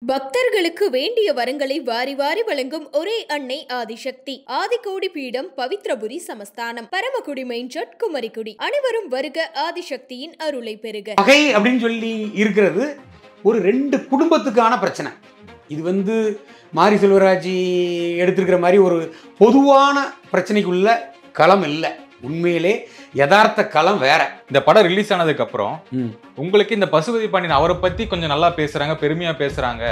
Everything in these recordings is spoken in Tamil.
பக்தர்களுக்கு வேண்டிய வரங்களை வாரி வாரி வழங்கும் ஒரே அன்னை ஆதிசக்தி. ஆதிகோடி பீடம், பவித்ரபுரி சமஸ்தானம், பரமக்குடி மெயின் ரோட், குமரிக்குடி. அனைவரும் வருக, ஆதிசக்தியின் அருளை பெறுக. பகை அப்படின்னு சொல்லி இருக்கிறது ஒரு ரெண்டு குடும்பத்துக்கான பிரச்சனை. இது மாரி செல்வராஜ் எடுத்திருக்கிற மாதிரி ஒரு பொதுவான பிரச்சனைக்குள்ள களம் இல்லை. உண்மையிலே யதார்த்த களம் வேற. இந்த படம் ரிலீஸ் ஆனதுக்கு அப்புறம் உங்களுக்கு இந்த பசுபதி பாண்டியன் அவரை பத்தி கொஞ்சம் நல்லா பேசுறாங்க, பெருமையா பேசுறாங்க,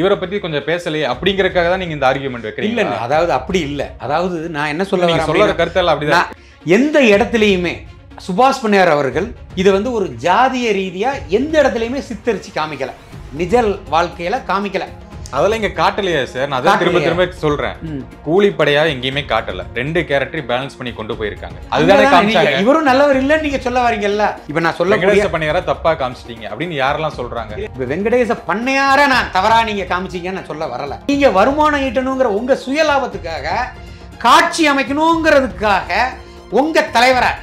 இவரை பத்தி கொஞ்சம் பேசலையே அப்படிங்கறதுக்காக தான் நீங்க இந்த ஆர்கியூமெண்ட் வைக்கிறீங்க. இல்ல, அதாவது அப்படி இல்ல. அதாவது நான் என்ன சொல்ற கருத்தெல்லாம் அப்படிதான். எந்த இடத்துலயுமே சுபாஷ் பண்ணையார் அவர்கள் இதை ஒரு ஜாதிய ரீதியா எந்த இடத்துலயுமே சித்தரிச்சு காமிக்கல, நிஜ வாழ்க்கையில காமிக்கல. அதெல்லாம் இங்க காட்டலையா சார்? நான் அதான் திரும்ப திரும்ப சொல்றேன், கூலிப்படையா எங்கேயுமே காட்டல. ரெண்டு கேரக்டர் பேலன்ஸ் பண்ணி கொண்டு போயிருக்காங்க. அதுதானே காமிச்சாங்க. இவரும் நல்லவர் இல்லன்னு நீங்க சொல்ல வரீங்கல்ல. இப்ப நான் சொல்ல வெங்கடேச பண்ணையார தப்பா காமிச்சிட்டீங்க அப்படின்னு யாரெல்லாம் சொல்றாங்க? இப்ப வெங்கடேச பண்ணையார நான் தவறா நீங்க காமிச்சீங்கன்னு நான் சொல்ல வரல. நீங்க வருமானம் ஈட்டணுங்கிற உங்க சுயலாபத்துக்காக, காட்சி அமைக்கணுங்கிறதுக்காக உங்க தலைவரை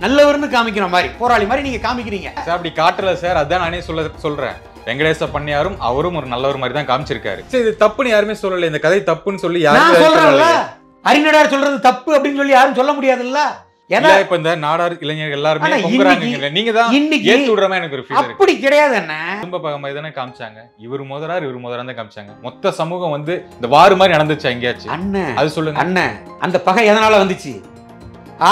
நல்லவர்னு காமிக்கிற மாதிரி, போராளி மாதிரி நீங்க காமிக்கிறீங்க. அப்படி காட்டல சார். அதான் நானே சொல்றேன். வெங்கடேச பண்ணையாரும் அவரும் ஒரு நல்லவர் மாதிரி தான் காமிச்சிருக்காரு. சரி, இது தப்புன்னு யாருமே சொல்லல. இந்த கதை தப்புன்னு சொல்லி யாரும் சொல்றல. அறிஞரார் சொல்றது தப்பு அப்படின்னு சொல்லி யாரும் சொல்ல முடியாதுல்ல. ஏன்னா இப்ப இந்த நாடார் இளைஞர்கள் எல்லாருமே பொங்குறாங்க. நீங்க தான் ஏத்து விடுறமா எனக்கு ஒரு ஃபீல் இருக்கு. அப்படி கிடையாது. என்ன குடும்ப பகை மாதிரி தானே காமிச்சாங்க. இவர் முதலார் இவர் முதலார் தான் காமிச்சாங்க. மொத்த சமூகம் இந்த வாறு மாதிரி நடந்துச்சு எங்கேயாச்சும்? அண்ணன் அது சொல்லுங்க அண்ணன். அந்த பகை எதனால வந்துச்சு?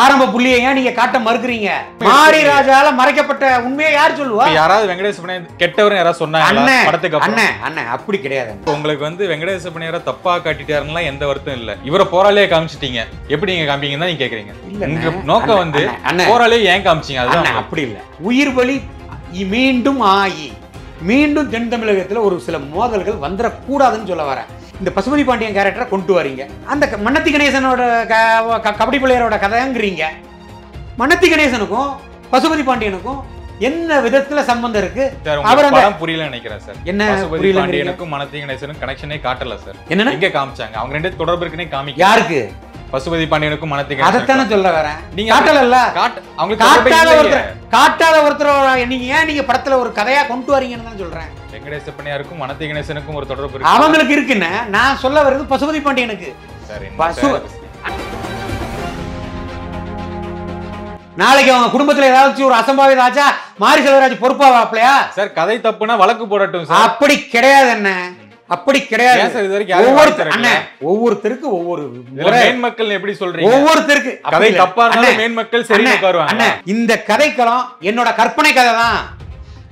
ஆரம்ப புள்ளியை ஏன் நீங்க காட்ட மறுக்கிறீங்க? மாரி ராஜால மறைக்கப்பட்ட உண்மையை யார் சொல்லுவா? யாராவது வெங்கடேச பண்ணையார் கெட்டவரும் யாராவது சொன்னாங்களா படத்துக்கு அப்புறம்? அண்ணன் அப்படி கிடையாது. உங்களுக்கு வெங்கடேச பண்ணையார தப்பா காட்டிட்டாருன்னா எந்த வருத்தம் இல்ல. இவரை போராளியே காமிச்சிட்டீங்க, எப்படி நீங்க காமிப்பீங்கன்னு தான் நீங்க கேக்குறீங்க. உங்க நோக்கம் போராளியே ஏன் காமிச்சீங்க? அதுதான். அப்படி இல்ல. உயிர் பலி மீண்டும் ஆகி மீண்டும் தென் தமிழகத்துல ஒரு சில மோதல்கள் வந்துடக்கூடாதுன்னு சொல்ல வரேன். இந்த பசுபதி பாண்டியன் கேரக்டரை கொண்டு வரீங்க. அந்த மன்னத்தி கணேசனோட கபடி பிள்ளையரோட கதைங்கிறீங்க. மன்னத்தி கணேசனுக்கும் பசுபதி பாண்டியனுக்கும் என்ன விதத்துல சம்பந்தம் இருக்கு? அவர் படம் புரியல நினைக்கிறேன் சார். என்ன பசுபதி பாண்டியனுக்கும் மன்னத்தி கணேசனுக்கும் கனெக்ஷனே காட்டல சார். என்ன எங்க காமிச்சாங்க? அவங்க ரெண்டு தொடர்பு இருக்குன்னே காமிக்க. யாருக்கு? பசுபதி பாண்டியனுக்கும் மன்னத்தி கணேசன். அதைத்தானே சொல்ல வரேன். நீங்க காட்டல. அவங்க காட்டாத ஒருத்தர் நீங்க ஏன் நீங்க படத்துல ஒரு கதையா கொண்டு வரீங்கன்னு தான் சொல்றேன். வெங்கடேச பண்ணையாருக்கும் மன்னத்தி கணேசனுக்கும் ஒரு தொடர்பு இருக்கு. அவங்களுக்கு இருக்குன்னு நான் சொல்ல வர்றது பசுபதி பாண்டியனுக்கு. நாளைக்கு அவங்க குடும்பத்துல ஏதாவது ஒரு அசம்பாவித ஆச்சா மாரி செல்வராஜ் பொறுப்பா வாப்பலையா சார்? கதை தப்புனா வழக்கு போடட்டும் சார். அப்படி கிடையாது. என்ன அப்படி கிடையாது. ஒவ்வொருத்தருக்கு ஒவ்வொரு மேன் மக்கள் எப்படி சொல்றீங்க? ஒவ்வொருத்தருக்கு கதை தப்பா இருந்தாலும் மேன் மக்கள் சரி உட்காருவாங்க. இந்த கதைக்களம் என்னோட கற்பனை கதை தான்.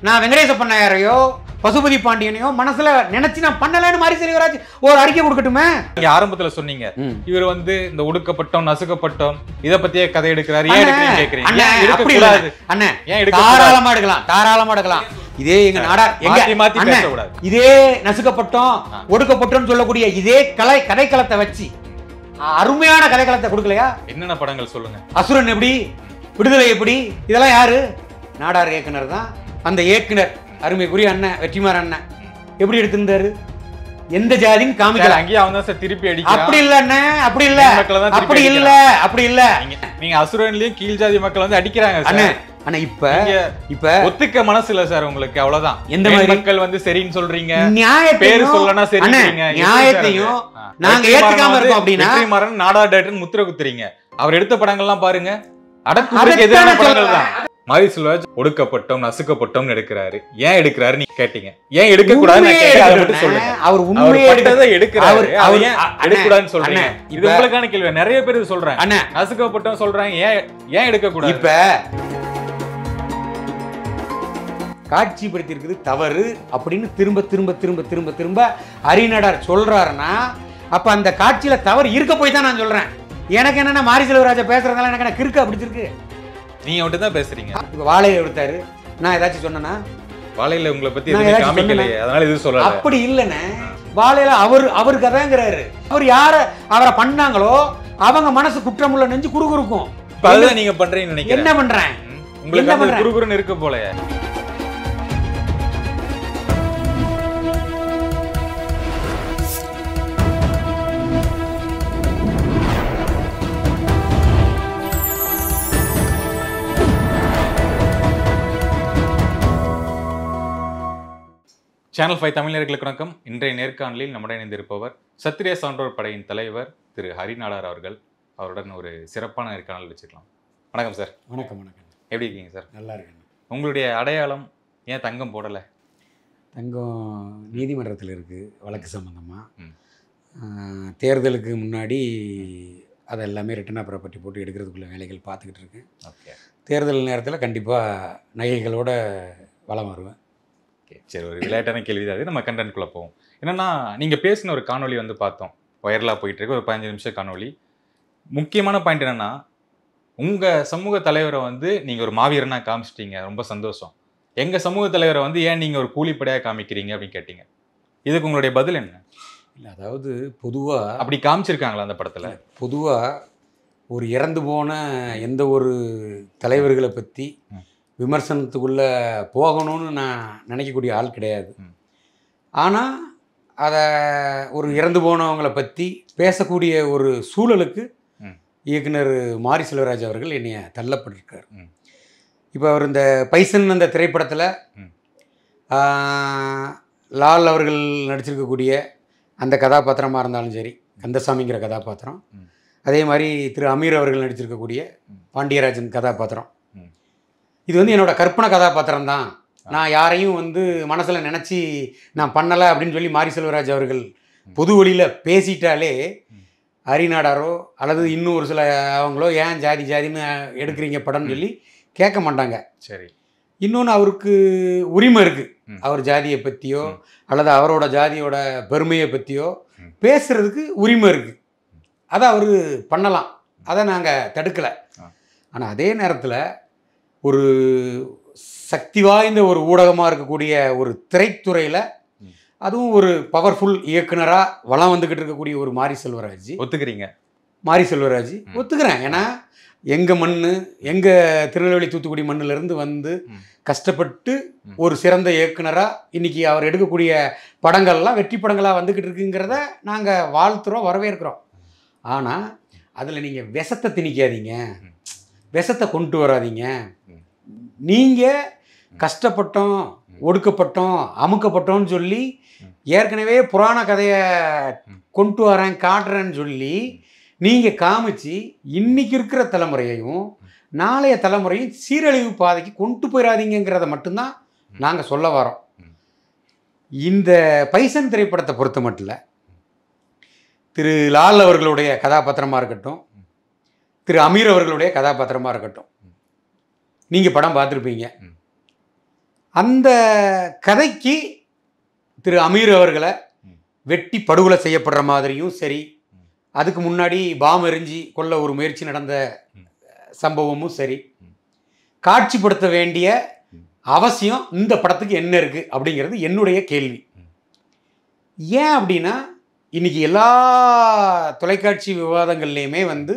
நான் வெங்கடேச பண்ணையாரையோ பசுபதி பாண்டியனையோ மனசுல நினைச்சு நான் பண்ணலன்னு மாரி செல்வராஜ் ஒரு அறிக்கை கொடுக்கட்டுமே. நீங்க ஆரம்பத்துல சொன்னீங்க இவர் இந்த ஒடுக்கப்பட்டோம், நசுக்கப்பட்டோம், இத பத்தியே கதை எடுக்கிறாரு. ஏன் எடுக்கிறீங்க கேக்குறீங்க? எடுக்க கூடாது அண்ணே. ஏன் எடுக்க? தாராளமா எடுக்கலாம், தாராளமா எடுக்கலாம். இதே எங்க நாடார் மாத்தி பேச கூடாது. இதே நசுக்கப்பட்டோம், ஒடுக்கப்பட்டோம் சொல்லக்கூடிய இதே கதைக்களத்தை வச்சு அருமையான கதைக்களத்தை கொடுக்கலையா? என்னென்ன படங்கள் சொல்லுங்க. அசுரன் எப்படி, விடுதலை எப்படி, இதெல்லாம் யாரு? நாடார் இயக்குனர் தான். அந்த இயக்குனர் அருமைக்குரிய அண்ணன் வெற்றிமார் அண்ணன் எப்படி எடுத்திருந்தாரு? எந்த ஜாதின்னு காமிக்கல. அங்கேயே அவங்க தான் சார் திருப்பி அடிக்கிறாங்க. அப்படி இல்ல அண்ணன், அப்படி இல்ல, அப்படி இல்ல, அப்படி இல்ல. நீங்க அசுரன்லயும் கீழ் ஜாதி மக்கள் அடிக்கிறாங்க அண்ணன். ஆனா இப்ப ஒத்துக்க மனசு இல்ல சார் உங்களுக்கு, அவ்வளவுதான். எந்த மாதிரி மக்கள் சரின்னு சொல்றீங்க, பேரு சொல்லனா சரிங்க. நியாயத்தையும் நாங்க ஏத்துக்காம இருக்கோம் அப்படின்னா வெற்றிமாறன் நாடார் டைரக்டர் முத்திர குத்துறீங்க. அவர் எடுத்த படங்கள்லாம் பாருங்க, அடக்குமுறைக்கு எதிரான படங்கள் தான். மாரி செல்வராஜ் ஒடுக்கப்பட்டோம், நசுக்கப்பட்டோம் எடுக்கிறாரு. ஏன் எடுக்கிறாரு நீ கேட்டீங்க? ஏன் எடுக்க கூடாதுன்னு சொல்லுங்க. அவர் உண்மையை எடுக்கிறாரு, அவர் ஏன் எடுக்க கூடாதுன்னு சொல்றீங்க? இது உங்களுக்கான கேள்வி. நிறைய பேர் இது சொல்றாங்க, நசுக்கப்பட்டோம் சொல்றாங்க, ஏன் எடுக்க கூடாது? இப்ப காட்சிப்படுத்தி இருக்குது தவறு அப்படின்னு திரும்ப திரும்ப திரும்ப திரும்ப திரும்ப அறிஞர் சொல்றாருன்னா அப்ப அந்த காட்சியில தவறு இருக்க போய் தான் நான் சொல்றேன். எனக்கு என்னன்னா மாரி செல்வராஜ பேசுறதுனால எனக்கு கிறுக்கு பிடிச்சிருக்கு. நீங்க மட்டும் தான் பேசுறீங்க. வாழையை எடுத்தாரு, நான் ஏதாச்சும் சொன்னேனா? வாழையில உங்களை பத்தி எதுவுமே காமிக்கலையே, அதனால இது சொல்லல. அப்படி இல்லைன்னு வாழையில அவர் கதைங்கிறாரு. அவர் யார அவரை பண்ணாங்களோ அவங்க மனசு குற்றமுள்ள நெஞ்சு குறுகுறுக்கும். அதுதான் நீங்க பண்றீங்கன்னு நினைக்கிறேன். என்ன பண்றேன்? உங்களுக்கு குறுகுறுன்னு இருக்கு போல. சேனல் 5 தமிழர்களுக்கு வணக்கம். இன்றைய நேர்காணலில் நம்முடன் இணைந்திருப்பவர் சத்திரிய சான்றோர் படையின் தலைவர் திரு ஹரிநாடார் அவர்கள். அவருடன் ஒரு சிறப்பான நேர்காணல் வச்சுக்கலாம். வணக்கம் சார். வணக்கம். வணக்கம். எப்படி இருக்கீங்க சார்? நல்லா இருக்கேன். உங்களுடைய அடையாளம் ஏன் தங்கம் போடலை? தங்கம் நீதிமன்றத்தில் இருக்குது வழக்கு சம்மந்தமாக. தேர்தலுக்கு முன்னாடி அதை எல்லாமே ரிட்டர்ன் ப்ராப்பர்ட்டி போட்டு எடுக்கிறதுக்குள்ள வேலைகள் பார்த்துக்கிட்டு இருக்கேன். ஓகே. தேர்தல் நேரத்தில் கண்டிப்பாக நகைகளோட வளம் வருவேன். சரி, ஒரு விளையாட்டான கேள்வி தான். நம்ம கண்டென்ட்குள்ளே போவோம். என்னென்னா, நீங்கள் பேசின ஒரு காணொலி வந்து பார்த்தோம், வைரலாக போயிட்டு இருக்கு, ஒரு 15 நிமிஷம் காணொலி. முக்கியமான பாயிண்ட் என்னென்னா, உங்கள் சமூக தலைவரை வந்து நீங்கள் ஒரு மாவீரனாக காமிச்சிட்டீங்க, ரொம்ப சந்தோஷம். எங்கள் சமூக தலைவரை வந்து ஏன் நீங்கள் ஒரு கூலிப்படையாக காமிக்கிறீங்க அப்படின்னு கேட்டீங்க. இதுக்கு உங்களுடைய பதில் என்ன? இல்லை, அதாவது பொதுவாக அப்படி காமிச்சிருக்காங்களா அந்த படத்தில்? பொதுவாக ஒரு இறந்து போன எந்த ஒரு தலைவர்களை பற்றி விமர்சனத்துக்குள்ளே போகணும்னு நான் நினைக்கக்கூடிய ஆள் கிடையாது. ஆனால் அதை ஒரு இறந்து போனவங்களை பற்றி பேசக்கூடிய ஒரு சூழலுக்கு இயக்குனர் மாரி செல்வராஜ் அவர்கள் என்னைய தள்ளப்பட்டிருக்கார். இப்போ அவர் இந்த பைசன் அந்த திரைப்படத்தில் லால் அவர்கள் நடிச்சிருக்கக்கூடிய அந்த கதாபாத்திரமாக இருந்தாலும் சரி, கந்தசாமிங்கிற கதாபாத்திரம், அதே மாதிரி திரு அமீர் அவர்கள் நடிச்சிருக்கக்கூடிய பாண்டியராஜன் கதாபாத்திரம், இது வந்து என்னோட கற்பனை கதாபாத்திரம் தான். நான் யாரையும் வந்து மனசில் நினச்சி நான் பண்ணலை அப்படின்னு சொல்லி மாரி செல்வராஜ் அவர்கள் பொது வழியில் பேசிட்டாலே ஹரிநாடாரோ அல்லது இன்னும் ஒரு சில அவங்களோ ஏன் ஜாதின்னு எடுக்கிறீங்க படம்னு சொல்லி கேட்க மாட்டாங்க. சரி. இன்னொன்று, அவருக்கு உரிமை இருக்குது. அவர் ஜாதியை பற்றியோ அல்லது அவரோட ஜாதியோட பெருமையை பற்றியோ பேசுகிறதுக்கு உரிமை இருக்குது. அதை அவர் பண்ணலாம், அதை நாங்கள் தடுக்கலை. ஆனால் அதே நேரத்தில் ஒரு சக்தி வாய்ந்த ஒரு ஊடகமாக இருக்கக்கூடிய ஒரு திரைத்துறையில், அதுவும் ஒரு பவர்ஃபுல் இயக்குனராக வளம் வந்துக்கிட்டு இருக்கக்கூடிய ஒரு மாரி செல்வராஜ். ஒத்துக்கிறீங்க? மாரி செல்வராஜ் ஒத்துக்கிறேன். ஏன்னா எங்கள் மண், எங்கள் திருநெல்வேலி தூத்துக்குடி மண்ணிலேருந்து வந்து கஷ்டப்பட்டு ஒரு சிறந்த இயக்குனராக இன்றைக்கி அவர் எடுக்கக்கூடிய படங்கள்லாம் வெற்றி படங்களாக வந்துக்கிட்டு இருக்குங்கிறத நாங்கள் வாழ்த்துறோம், வரவேற்கிறோம். ஆனால் அதில் நீங்கள் விஷத்தை திணிக்காதீங்க, விஷத்தை கொண்டு வராதீங்க. நீங்கள் கஷ்டப்பட்டோம், ஒடுக்கப்பட்டோம், அமுக்கப்பட்டோம்னு சொல்லி ஏற்கனவே புராண கதையை கொண்டு வரேன் காட்டுறேன்னு சொல்லி நீங்கள் காமிச்சு இன்றைக்கி இருக்கிற தலைமுறையையும் நாளைய தலைமுறையும் சீரழிவு பாதைக்கு கொண்டு போயிடாதீங்கிறத மட்டும்தான் நாங்கள் சொல்ல வரோம். இந்த பைசன் திரைப்படத்தை பொறுத்த மட்டும் திரு லால் அவர்களுடைய கதாபாத்திரமாக இருக்கட்டும், திரு அமீர் அவர்களுடைய கதாபாத்திரமாக இருக்கட்டும், நீங்கள் படம் பார்த்துருப்பீங்க. அந்த கதைக்கு திரு அமீர் அவர்களை வெட்டி படுகொலை செய்யப்படுற மாதிரியும் சரி, அதுக்கு முன்னாடி பாம் எறிஞ்சி கொல்ல ஒரு முயற்சி நடந்த சம்பவமும் சரி, காட்சிப்படுத்த வேண்டிய அவசியம் இந்த படத்துக்கு என்ன இருக்குது அப்படிங்கிறது என்னுடைய கேள்வி. ஏன் அப்படின்னா, இன்றைக்கி எல்லா தொலைக்காட்சி விவாதங்கள்லேயுமே வந்து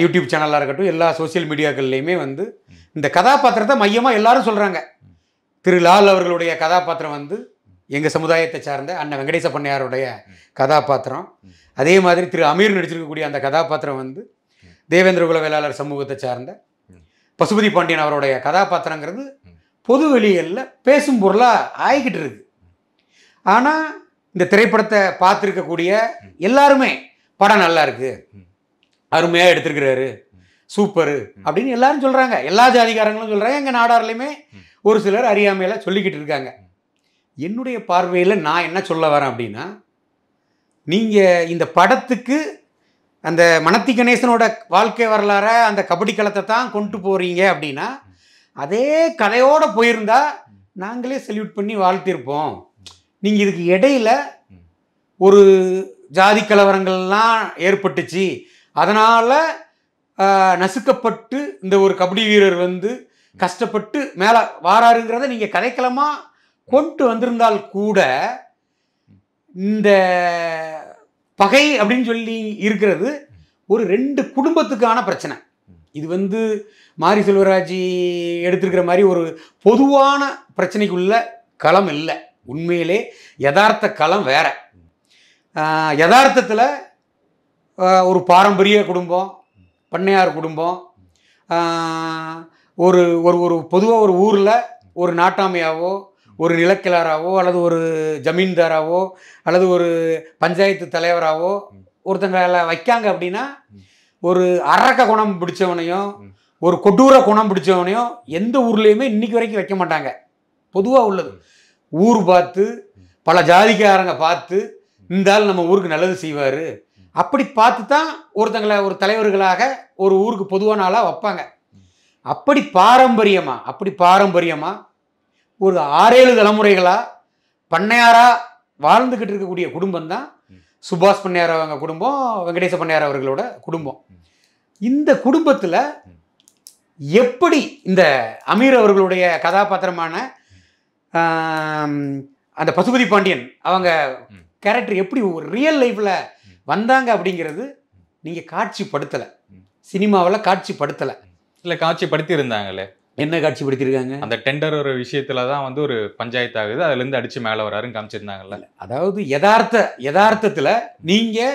யூடியூப் சேனலாக இருக்கட்டும், எல்லா சோசியல் மீடியாக்கள்லேயுமே வந்து இந்த கதாபாத்திரத்தை மையமாக எல்லாரும் சொல்கிறாங்க. திரு லால் அவர்களுடைய கதாபாத்திரம் வந்து எங்கள் சமுதாயத்தை சார்ந்த அண்ணன் வெங்கடேச பண்ணையாருடைய கதாபாத்திரம். அதே மாதிரி திரு அமீர் நடிச்சிருக்கக்கூடிய அந்த கதாபாத்திரம் வந்து தேவேந்திர குல வேளாளர் சமூகத்தை சார்ந்த பசுபதி பாண்டியன் அவருடைய கதாபாத்திரங்கிறது பொது வெளிகளில் பேசும் பொருளாக ஆகிக்கிட்டு இருக்கு. ஆனால் இந்த திரைப்படத்தை பார்த்துருக்கக்கூடிய எல்லாருமே படம் நல்லா இருக்குது, அருமையாக எடுத்திருக்கிறாரு, சூப்பரு அப்படின்னு எல்லாரும் சொல்கிறாங்க. எல்லா ஜாதிகாரங்களும் சொல்கிறாங்க. எங்கள் நாடார்லையுமே ஒரு சிலர் அறியாமையில் சொல்லிக்கிட்டு இருக்காங்க. என்னுடைய பார்வையில் நான் என்ன சொல்ல வரேன் அப்படின்னா, நீங்கள் இந்த படத்துக்கு அந்த மணத்தி கணேசனோட வாழ்க்கை வரலாற அந்த கபடி களத்தை தான் கொண்டு போகிறீங்க அப்படின்னா, அதே கதையோடு போயிருந்தா நாங்களே சல்யூட் பண்ணி வாழ்த்திருப்போம். நீங்கள் இதுக்கு இடையில ஒரு ஜாதி கலவரங்கள்லாம் ஏற்பட்டுச்சு, அதனால் நசுக்கப்பட்டு இந்த ஒரு கபடி வீரர் வந்து கஷ்டப்பட்டு மேலே வாராருங்கிறத நீங்கள் கதைக்களமாக கொண்டு வந்திருந்தால் கூட, இந்த பகை அப்படின்னு சொல்லி இருக்கிறது ஒரு 2 குடும்பத்துக்கான பிரச்சனை. இது வந்து மாரி செல்வராஜ் எடுத்திருக்கிற மாதிரி ஒரு பொதுவான பிரச்சனைக்குள்ள களம் இல்லை. உண்மையிலே யதார்த்த களம் வேற. யதார்த்தத்தில் ஒரு பாரம்பரிய குடும்பம், பண்ணையார் குடும்பம், ஒரு ஒரு ஒரு பொதுவாக ஒரு ஊரில் ஒரு நாட்டாமையாவோ ஒரு நிலக்கிழாராவோ அல்லது ஒரு ஜமீன்தாராவோ அல்லது ஒரு பஞ்சாயத்து தலைவராவோ ஒருத்தங்களை வைக்காங்க அப்படின்னா ஒரு அரக்க குணம் பிடிச்சவனையும் ஒரு கொடூர குணம் பிடிச்சவனையும் எந்த ஊர்லேயுமே இன்னைக்கு வரைக்கும் வைக்க மாட்டாங்க. பொதுவாக உள்ளது ஊர் பார்த்து பல ஜாதிக்காரங்க பார்த்து இந்த ஆள் நம்ம ஊருக்கு நல்லது செய்வார் அப்படி பார்த்து தான் ஒருத்தங்களை ஒரு தலைவர்களாக ஒரு ஊருக்கு பொதுவான ஆளாக வைப்பாங்க. அப்படி பாரம்பரியமாக ஒரு 6-7 தலைமுறைகளாக பண்ணையாராக வாழ்ந்துக்கிட்டு இருக்கக்கூடிய குடும்பம் தான் சுபாஷ் பண்ணையார் அவங்க குடும்பம், வெங்கடேச பண்ணையார் அவர்களோட குடும்பம். இந்த குடும்பத்தில் எப்படி இந்த அமீர் அவர்களுடைய கதாபாத்திரமான அந்த பசுபதி பாண்டியன் அவங்க கேரக்டர் எப்படி ஒரு ரியல் லைஃப்பில் வந்தாங்க அப்படிங்கிறது நீங்கள் காட்சிப்படுத்தலை, சினிமாவில் காட்சிப்படுத்தலை. இல்லை காட்சிப்படுத்தி இருந்தாங்களே. என்ன காட்சிப்படுத்திருக்காங்க? அந்த டெண்டர் ஒரு விஷயத்துல தான் வந்து ஒரு பஞ்சாயத்து ஆகுது, அதுல இருந்து அடிச்சு மேல வராருன்னு காமிச்சிருந்தாங்கல்ல. அதாவது யதார்த்தத்துல நீங்க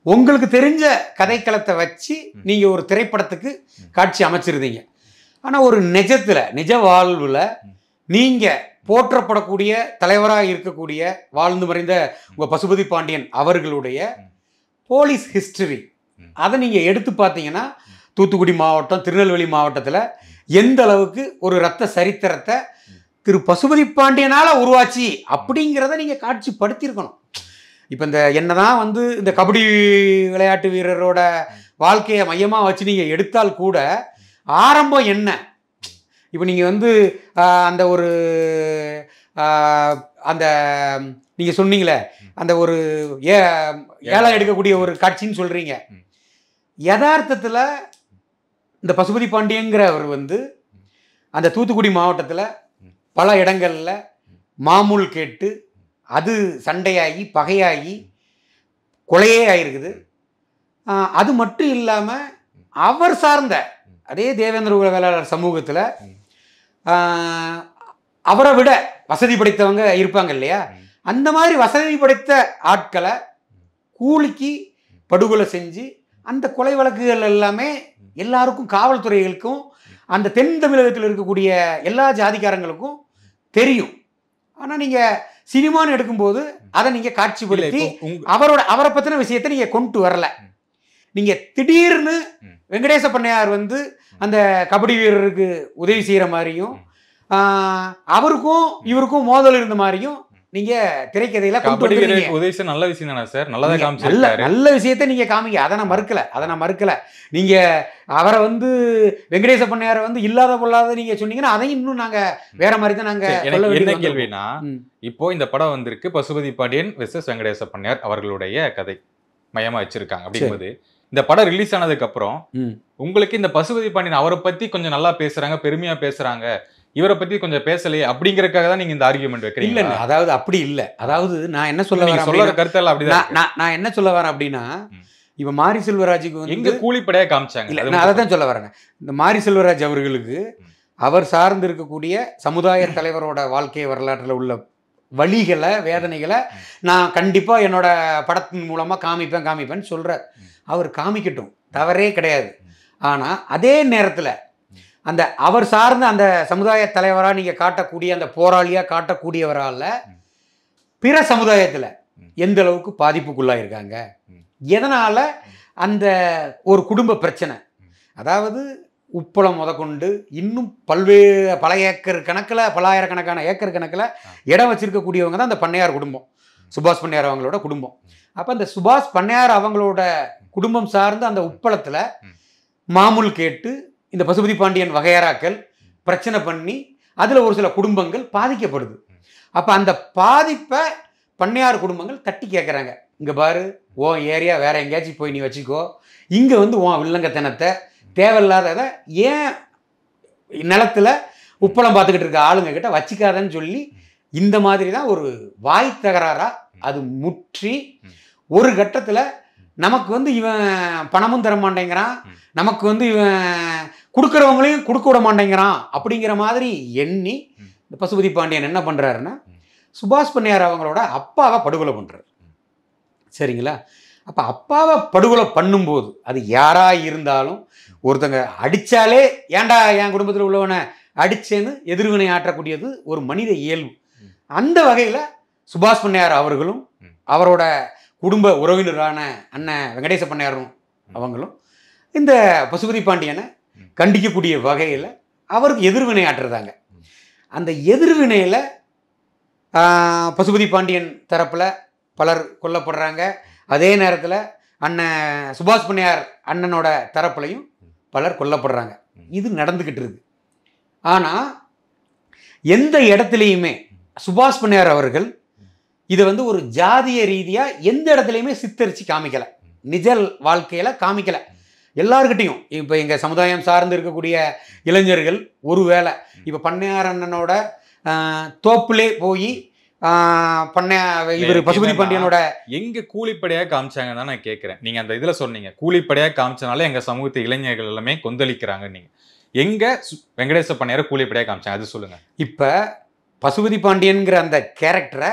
உங்களுக்கு தெரிஞ்ச கதைக்களத்தை வச்சு நீங்க ஒரு திரைப்படத்துக்கு காட்சி அமைச்சிருந்தீங்க. ஆனா ஒரு நிஜ வாழ்வுல நீங்க போற்றப்படக்கூடிய தலைவராக இருக்கக்கூடிய வாழ்ந்து மறைந்த உங்க பசுபதி பாண்டியன் அவர்களுடைய போலீஸ் ஹிஸ்டரி அதை நீங்க எடுத்து பார்த்தீங்கன்னா தூத்துக்குடி மாவட்டம், திருநெல்வேலி மாவட்டத்தில் எந்த அளவுக்கு ஒரு ரத்த சரித்திரத்தை திரு பசுபதி பாண்டியனால உருவாச்சு அப்படிங்கிறத நீங்க காட்சிப்படுத்தியிருக்கணும். இப்போ இந்த என்னதான் வந்து இந்த கபடி விளையாட்டு வீரரோட வாழ்க்கையை மையமாக வச்சு நீங்க எடுத்தால் கூட ஆரம்பம் என்ன? இப்போ நீங்க வந்து அந்த ஒரு அந்த நீங்க சொன்னீங்களே அந்த ஒரு ஏழை எடுக்கக்கூடிய ஒரு காட்சின்னு சொல்றீங்க. யதார்த்தத்தில் இந்த பசுபதி பாண்டியங்கிறவர் வந்து அந்த தூத்துக்குடி மாவட்டத்தில் பல இடங்களில் மாமூல் கேட்டு அது சண்டையாகி பகையாகி கொலையே ஆகிருக்குது. அது மட்டும் இல்லாமல் அவர் சார்ந்த அதே தேவேந்திர குல வேளாளர் சமூகத்தில் அவரை விட வசதி படைத்தவங்க இருப்பாங்க இல்லையா, அந்த மாதிரி வசதி படைத்த ஆட்களை கூலிக்கு படுகொலை செஞ்சு அந்த கொலை வழக்குகள் எல்லாமே எல்லாருக்கும் காவல்துறைகளுக்கும் அந்த தென் தமிழகத்தில் இருக்கக்கூடிய எல்லா ஜாதிக்காரங்களுக்கும் தெரியும். ஆனால் நீங்கள் சினிமான்னு எடுக்கும்போது அதை நீங்கள் காட்சிப்படுத்தி அவரை பற்றின விஷயத்தை நீங்கள் கொண்டு வரல. நீங்கள் திடீர்னு வெங்கடேச பண்ணையார் வந்து அந்த கபடி வீரருக்கு உதவி செய்கிற மாதிரியும் அவருக்கும் இவருக்கும் மோதல் இருந்த மாதிரியும் நீங்க திரைக்கதையில உதவி நல்ல விஷயம் தானே சார், நல்லதா காமிச்சிருக்காரு. நல்ல விஷயத்தை நீங்க காமிங்க, அதை நான் மறுக்கல. நீங்க அவரை வந்து வெங்கடேச பண்ணையாரை வந்து இல்லாத பொல்லாத நீங்க சொன்னீங்கன்னா அதையும் இன்னும் நாங்க வேற மாதிரி தான் நாங்க என்ன கேள்வினா, இப்போ இந்த படம் வந்திருக்கு பசுபதி பாண்டியன் வெர்சஸ் வெங்கடேச பண்ணையார் அவர்களுடைய கதை மையமா வச்சிருக்காங்க. அப்படிங்கும்போது இந்த படம் ரிலீஸ் ஆனதுக்கு அப்புறம் உங்களுக்கு இந்த பசுபதி பாண்டியன் அவரை பத்தி கொஞ்சம் நல்லா பேசுறாங்க, பெருமையா பேசுறாங்க, இவரை பத்தி கொஞ்சம் பேசலையே அப்படிங்கறதுக்காக தான் நீங்க இந்த ஆர்கியூமெண்ட் வைக்கிறீங்க. இல்ல, அதாவது அப்படி இல்ல. அதாவது நான் என்ன சொல்ல வரேன், கருத்தெல்லாம் அப்படிதான். நான் என்ன சொல்ல வரேன் அப்படின்னா, இப்ப மாரி செல்வராஜுக்கு வந்து எங்க கூலிப்படையா காமிச்சாங்க. நான் அதை தான் சொல்ல வரேங்க. இந்த மாரி செல்வராஜ் அவர்களுக்கு அவர் சார்ந்து இருக்கக்கூடிய சமுதாய தலைவரோட வாழ்க்கை வரலாற்றில் உள்ள வலிகளை வேதனைகளை நான் கண்டிப்பா என்னோட படத்தின் மூலமா காமிப்பேன்னு சொல்றார். அவர் காமிக்கட்டும், தவறே கிடையாது. ஆனா அதே நேரத்துல அந்த அவர் சார்ந்த அந்த சமுதாய தலைவராக நீங்கள் காட்டக்கூடிய அந்த போராளியாக காட்டக்கூடியவரால் பிற சமுதாயத்தில் எந்த அளவுக்கு பாதிப்புக்குள்ளாயிருக்காங்க, எதனால் அந்த ஒரு குடும்ப பிரச்சனை, அதாவது உப்பளம் முதற்கொண்டு இன்னும் பல்வேறு பல பல்லாயிரக்கணக்கான ஏக்கர் கணக்கில் இடம் வச்சிருக்கக்கூடியவங்க தான் அந்த பண்ணையார் குடும்பம், சுபாஷ் பண்ணையார் அவங்களோட குடும்பம். அப்போ அந்த சுபாஷ் பண்ணையார் அவங்களோட குடும்பம் சார்ந்த அந்த உப்பளத்தில் மாமூல் கேட்டு இந்த பசுபதி பாண்டியன் வகையறாக்கள் பிரச்சனை பண்ணி அதில் ஒரு சில குடும்பங்கள் பாதிக்கப்படுது. அப்போ அந்த பாதிப்பை பண்ணையார் குடும்பங்கள் தட்டி கேட்குறாங்க. இங்கே பாரு, ஓ ஏரியா வேற எங்கேயாச்சும் போய் நீ வச்சுக்கோ, இங்கே வந்து ஓ வில்லங்கத்தனத்தை தேவையில்லாததை ஏன் நிலத்தில் உப்பளம் பார்த்துக்கிட்டு இருக்க ஆளுங்க கிட்ட வச்சுக்காதன்னு சொல்லி இந்த மாதிரி தான் ஒரு வாய் தகராறாக அது முற்றி ஒரு கட்டத்தில் நமக்கு வந்து இவன் பணமும் தர மாட்டேங்கிறான், நமக்கு வந்து இவன் கொடுக்குறவங்களையும் கொடுக்க விட மாட்டேங்கிறான் அப்படிங்கிற மாதிரி எண்ணி இந்த பசுபதி பாண்டியன் என்ன பண்ணுறாருன்னா சுபாஷ் பண்ணையார் அவங்களோட அப்பாவை படுகொலை பண்ணுறாரு. சரிங்களா? அப்போ அப்பாவை படுகொலை பண்ணும்போது அது யாராக இருந்தாலும் ஒருத்தங்க அடித்தாலே ஏன்டா என் குடும்பத்தில் உள்ளவனை அடிச்சேன்னு எதிர்வினை ஆற்றக்கூடியது ஒரு மனித இயல்பு. அந்த வகையில் சுபாஷ் பண்ணையார் அவர்களும் அவரோட குடும்ப உறவினரான அண்ணன் வெங்கடேச பண்ணையாரும் அவங்களும் இந்த பசுபதி பாண்டியனை கண்டிக்கக்கூடிய வகையில் அவருக்கு எதிர்வினை ஆற்றுறாங்க. அந்த எதிர்வினையில் பசுபதி பாண்டியன் தரப்பில் பலர் கொல்லப்படுறாங்க. அதே நேரத்தில் அண்ணன் சுபாஷ் பண்ணையார் அண்ணனோட தரப்புலையும் பலர் கொல்லப்படுறாங்க. இது நடந்துக்கிட்டு இருக்கு. ஆனால் எந்த இடத்துலையுமே சுபாஷ் பண்ணையார் அவர்கள் இதை வந்து ஒரு ஜாதிய ரீதியாக எந்த இடத்துலையுமே சித்தரித்து காமிக்கலை, நிஜ வாழ்க்கையில் காமிக்கலை. எல்லாருக்கிட்டையும் இப்போ எங்கள் சமுதாயம் சார்ந்து இருக்கக்கூடிய இளைஞர்கள் ஒருவேளை இப்போ பண்ணையார் அண்ணனோட தோப்புலே போய் இவர் பசுபதி பாண்டியனோட எங்க கூலிப்படையாக காமிச்சாங்க தான் நான் கேட்குறேன். நீங்க அந்த இதுல சொன்னீங்க கூலிப்படையாக காமிச்சனால எங்க சமூகத்து இளைஞர்கள் எல்லாமே கொந்தளிக்கிறாங்க. நீங்க எங்க வெங்கடேச பண்ணையார கூலிப்படையாக காமிச்சாங்க அது சொல்லுங்க. இப்ப பசுபதி பாண்டியன்கிற அந்த கேரக்டரை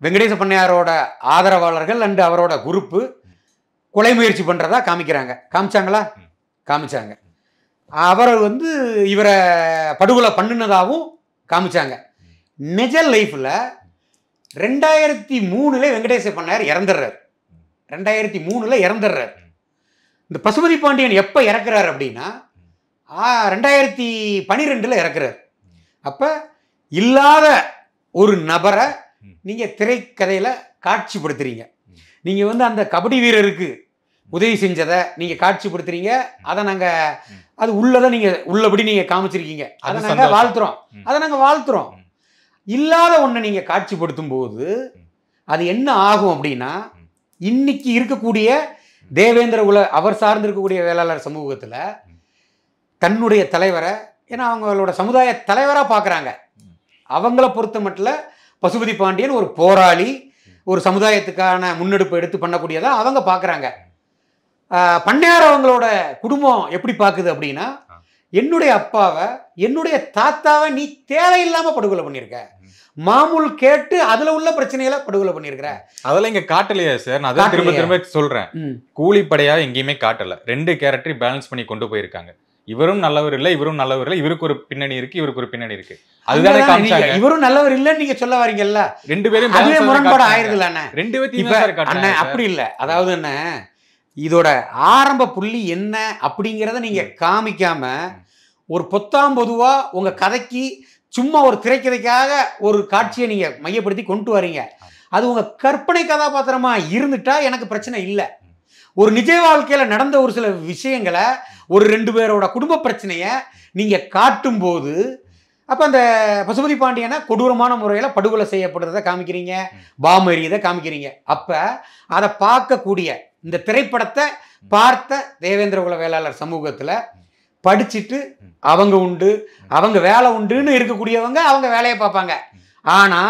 வெங்கடேச பண்ணையாரோட ஆதரவாளர்கள் அண்ட் அவரோட குரூப்பு கொலை முயற்சி பண்றதா காமிக்கிறாங்க. காமிச்சாங்களா? காமிச்சாங்க. அவரை வந்து இவரை படுகொலை பண்ணினதாகவும் காமிச்சாங்க. நிஜ லைஃப்ல 2003 வெங்கடேச பண்ணையார் இறந்துடுறாரு. 2003 இறந்துடுறாரு. இந்த பசுபதி பாண்டியன் எப்ப இறக்குறாரு அப்படின்னா 2012 இறக்குறாரு. அப்ப இல்லாத ஒரு நபரை நீங்க திரைக்கதையில காட்சிப்படுத்துறீங்க. நீங்க வந்து அந்த கபடி வீரருக்கு உதவி செஞ்சதை நீங்க காட்சிப்படுத்துறீங்க. அதை நாங்க அது உள்ளதை நீங்க உள்ளபடி நீங்க காமிச்சிருக்கீங்க. அதை நாங்க வாழ்த்துறோம். அதை நாங்க வாழ்த்துறோம். இல்லாத ஒன்றை நீங்க காட்சிப்படுத்தும் போது அது என்ன ஆகும் அப்படின்னா, இன்னைக்கு இருக்கக்கூடிய தேவேந்திர அவர் சார்ந்து இருக்கக்கூடிய வேளாளர் சமூகத்துல தன்னுடைய தலைவரை, ஏன்னா அவங்களோட சமுதாய தலைவரா பாக்குறாங்க. அவங்கள பொறுத்த மட்டும் பசுபதி பாண்டியன் ஒரு போராளி, ஒரு சமுதாயத்துக்கான முன்னெடுப்பு எடுத்து பண்ணக்கூடியதா அவங்க பார்க்குறாங்க. பண்ணையார் அவங்களோட குடும்பம் எப்படி பார்க்குது அப்படின்னா, என்னுடைய அப்பாவை என்னுடைய தாத்தாவை நீ தேவையில்லாம படுகொலை பண்ணியிருக்க, மாமூல் கேட்டு அதுல உள்ள பிரச்சனைகளை படுகொலை பண்ணியிருக்கிற. அதெல்லாம் இங்க காட்டலையா சார்? நான் அதான் திரும்ப திரும்ப சொல்றேன். கூலிப்படையா எங்கேயுமே காட்டல. 2 கேரக்டரை பேலன்ஸ் பண்ணி கொண்டு போயிருக்காங்க. இவரும் நல்லவர் இல்லை, இவரும் நல்லவர் இல்லை, இவருக்கு ஒரு பின்னணி இருக்கு, இவருக்கு ஒரு பின்னணி இருக்கு. அதுதானே காமிச்சாங்க. இவரும் நல்லவர் இல்ல நீங்க சொல்ல வரீங்கல்ல, 2 பேரும் அதுவே முரண்பாடு ஆயிருதுல அண்ணா. 2 பேரும் அப்படி இல்ல. அதாவது என்ன, இதோட ஆரம்ப புள்ளி என்ன அப்படிங்கிறத நீங்க காமிக்காம ஒரு பொத்தாம் பொதுவா உங்க கதைக்கு சும்மா ஒரு திரைக்கதைக்காக ஒரு காட்சியை நீங்க மையப்படுத்தி கொண்டு வரீங்க. அது உங்க கற்பனை கதாபாத்திரமா இருந்துட்டா எனக்கு பிரச்சனை இல்லை. ஒரு நிஜ வாழ்க்கையில நடந்த ஒரு சில விஷயங்களை, ஒரு 2 பேரோட குடும்ப பிரச்சனைய நீங்க காட்டும் போது அப்ப அந்த பசுபதி பாண்டியனை கொடூரமான முறையில படுகொலை செய்யப்படுறத காமிக்கிறீங்க, பாம் எறியதை காமிக்கிறீங்க. அப்ப அதை பார்க்கக்கூடிய இந்த திரைப்படத்தை பார்த்த தேவேந்திர குல வேளாளர் சமூகத்துல படிச்சுட்டு அவங்க உண்டு அவங்க வேலை உண்டுன்னு இருக்கக்கூடியவங்க அவங்க வேலையை பார்ப்பாங்க. ஆனா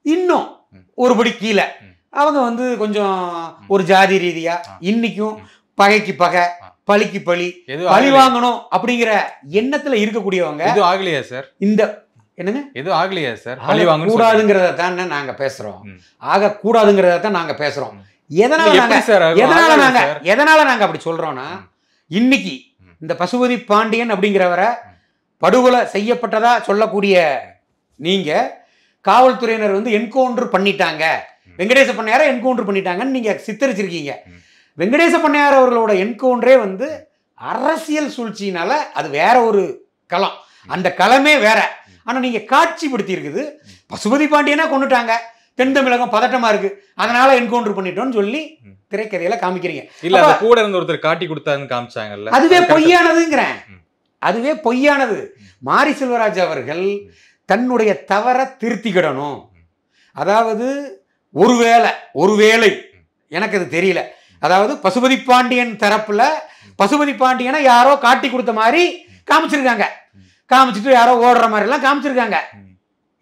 இன்னும் ஒருபடி கீழே அவங்க வந்து கொஞ்சம் ஒரு ஜாதி ரீதியா இன்னைக்கும் பகைக்கு பகை, பழிக்கு பழி, பழி வாங்கணும் அப்படிங்கிற எண்ணத்துல இருக்கக்கூடியவங்க. இது ஆகலையா சார்? இந்த என்னங்க எது ஆகலையா சார்? பழி வாங்க கூடாதுங்கிறத தான் நாங்க பேசுறோம். ஆக கூடாதுங்கிறத தான் நாங்க பேசுறோம். எதனால நாங்க அப்படி சொல்றோம்னா, இன்னைக்கு இந்த பசுபதி பாண்டியன் அப்படிங்கிறவரை படுகொலை செய்யப்பட்டதா சொல்லக்கூடிய நீங்க காவல்துறையினர் வந்து என்கவுண்டர் பண்ணிட்டாங்க, வெங்கடேச பண்ணையாரை என்கவுண்டர் பண்ணிட்டாங்கன்னு நீங்க சித்தரிச்சிருக்கீங்க. வெங்கடேச பண்ணையார் அவர்களோட என்கவுண்டரே வந்து அரசியல் சூழ்ச்சியினால அது வேற ஒரு களம், அந்த களமே வேற. ஆனா நீங்க காட்சிப்படுத்தி இருக்குது பசுபதி பாண்டியனா கொண்டுட்டாங்க, தென் தமிழகம் பதட்டமா இருக்கு, அதனால என்கவுண்டர் பண்ணிட்டோம்னு சொல்லி திரைக்கதையில காமிக்கிறீங்க. இல்ல அது கூட இருந்த ஒருத்தர் காட்டி கொடுத்தாருன்னு காமிச்சாங்கல்ல, அதுவே பொய்யானதுங்கிறேன். அதுவே பொய்யானது. மாரி செல்வராஜ் அவர்கள் தன்னுடைய தவறை திருத்திக்கிடணும். அதாவது ஒருவேளை எனக்கு அது தெரியல, அதாவது பசுபதி பாண்டியன் தரப்புல பசுபதி பாண்டியனை யாரோ காட்டி கொடுத்த மாதிரி காமிச்சிருக்காங்க, காமிச்சிட்டு யாரோ ஓடுற மாதிரி எல்லாம் காமிச்சிருக்காங்க.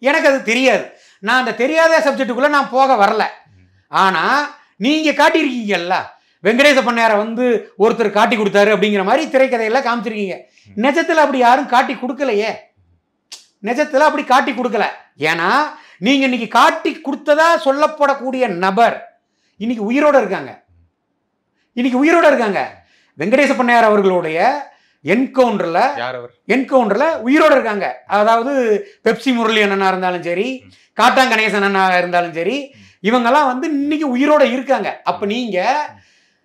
எனக்கு அது தெரியாது. நான் அந்த தெரியாத சப்ஜெக்டுக்குள்ள நான் போக வரல. ஆனா நீங்க காட்டியிருக்கீங்கல்ல, வெங்கடேச பண்ணையாரை வந்து ஒருத்தர் காட்டி கொடுத்தாரு அப்படிங்கிற மாதிரி திரைக்கதையெல்லாம் காமிச்சிருக்கீங்க. நிஜத்துல அப்படி யாரும் காட்டி கொடுக்கலையே, நிஜத்துல அப்படி காட்டி கொடுக்கல. ஏன்னா நீங்க இன்னைக்கு காட்டி கொடுத்ததா சொல்லப்படக்கூடிய நபர் இன்னைக்கு உயிரோட இருக்காங்க. வெங்கடேச பண்ணையார் அவர்களுடைய என்கவுண்டர்ல உயிரோட இருக்காங்க. அதாவது பெப்சி முரளி அண்ணனா இருந்தாலும் சரி, காட்டாங் கணேசன் அண்ணா இருந்தாலும் சரி, இவங்கெல்லாம் வந்து இன்னைக்கு உயிரோட இருக்காங்க. அப்ப நீங்க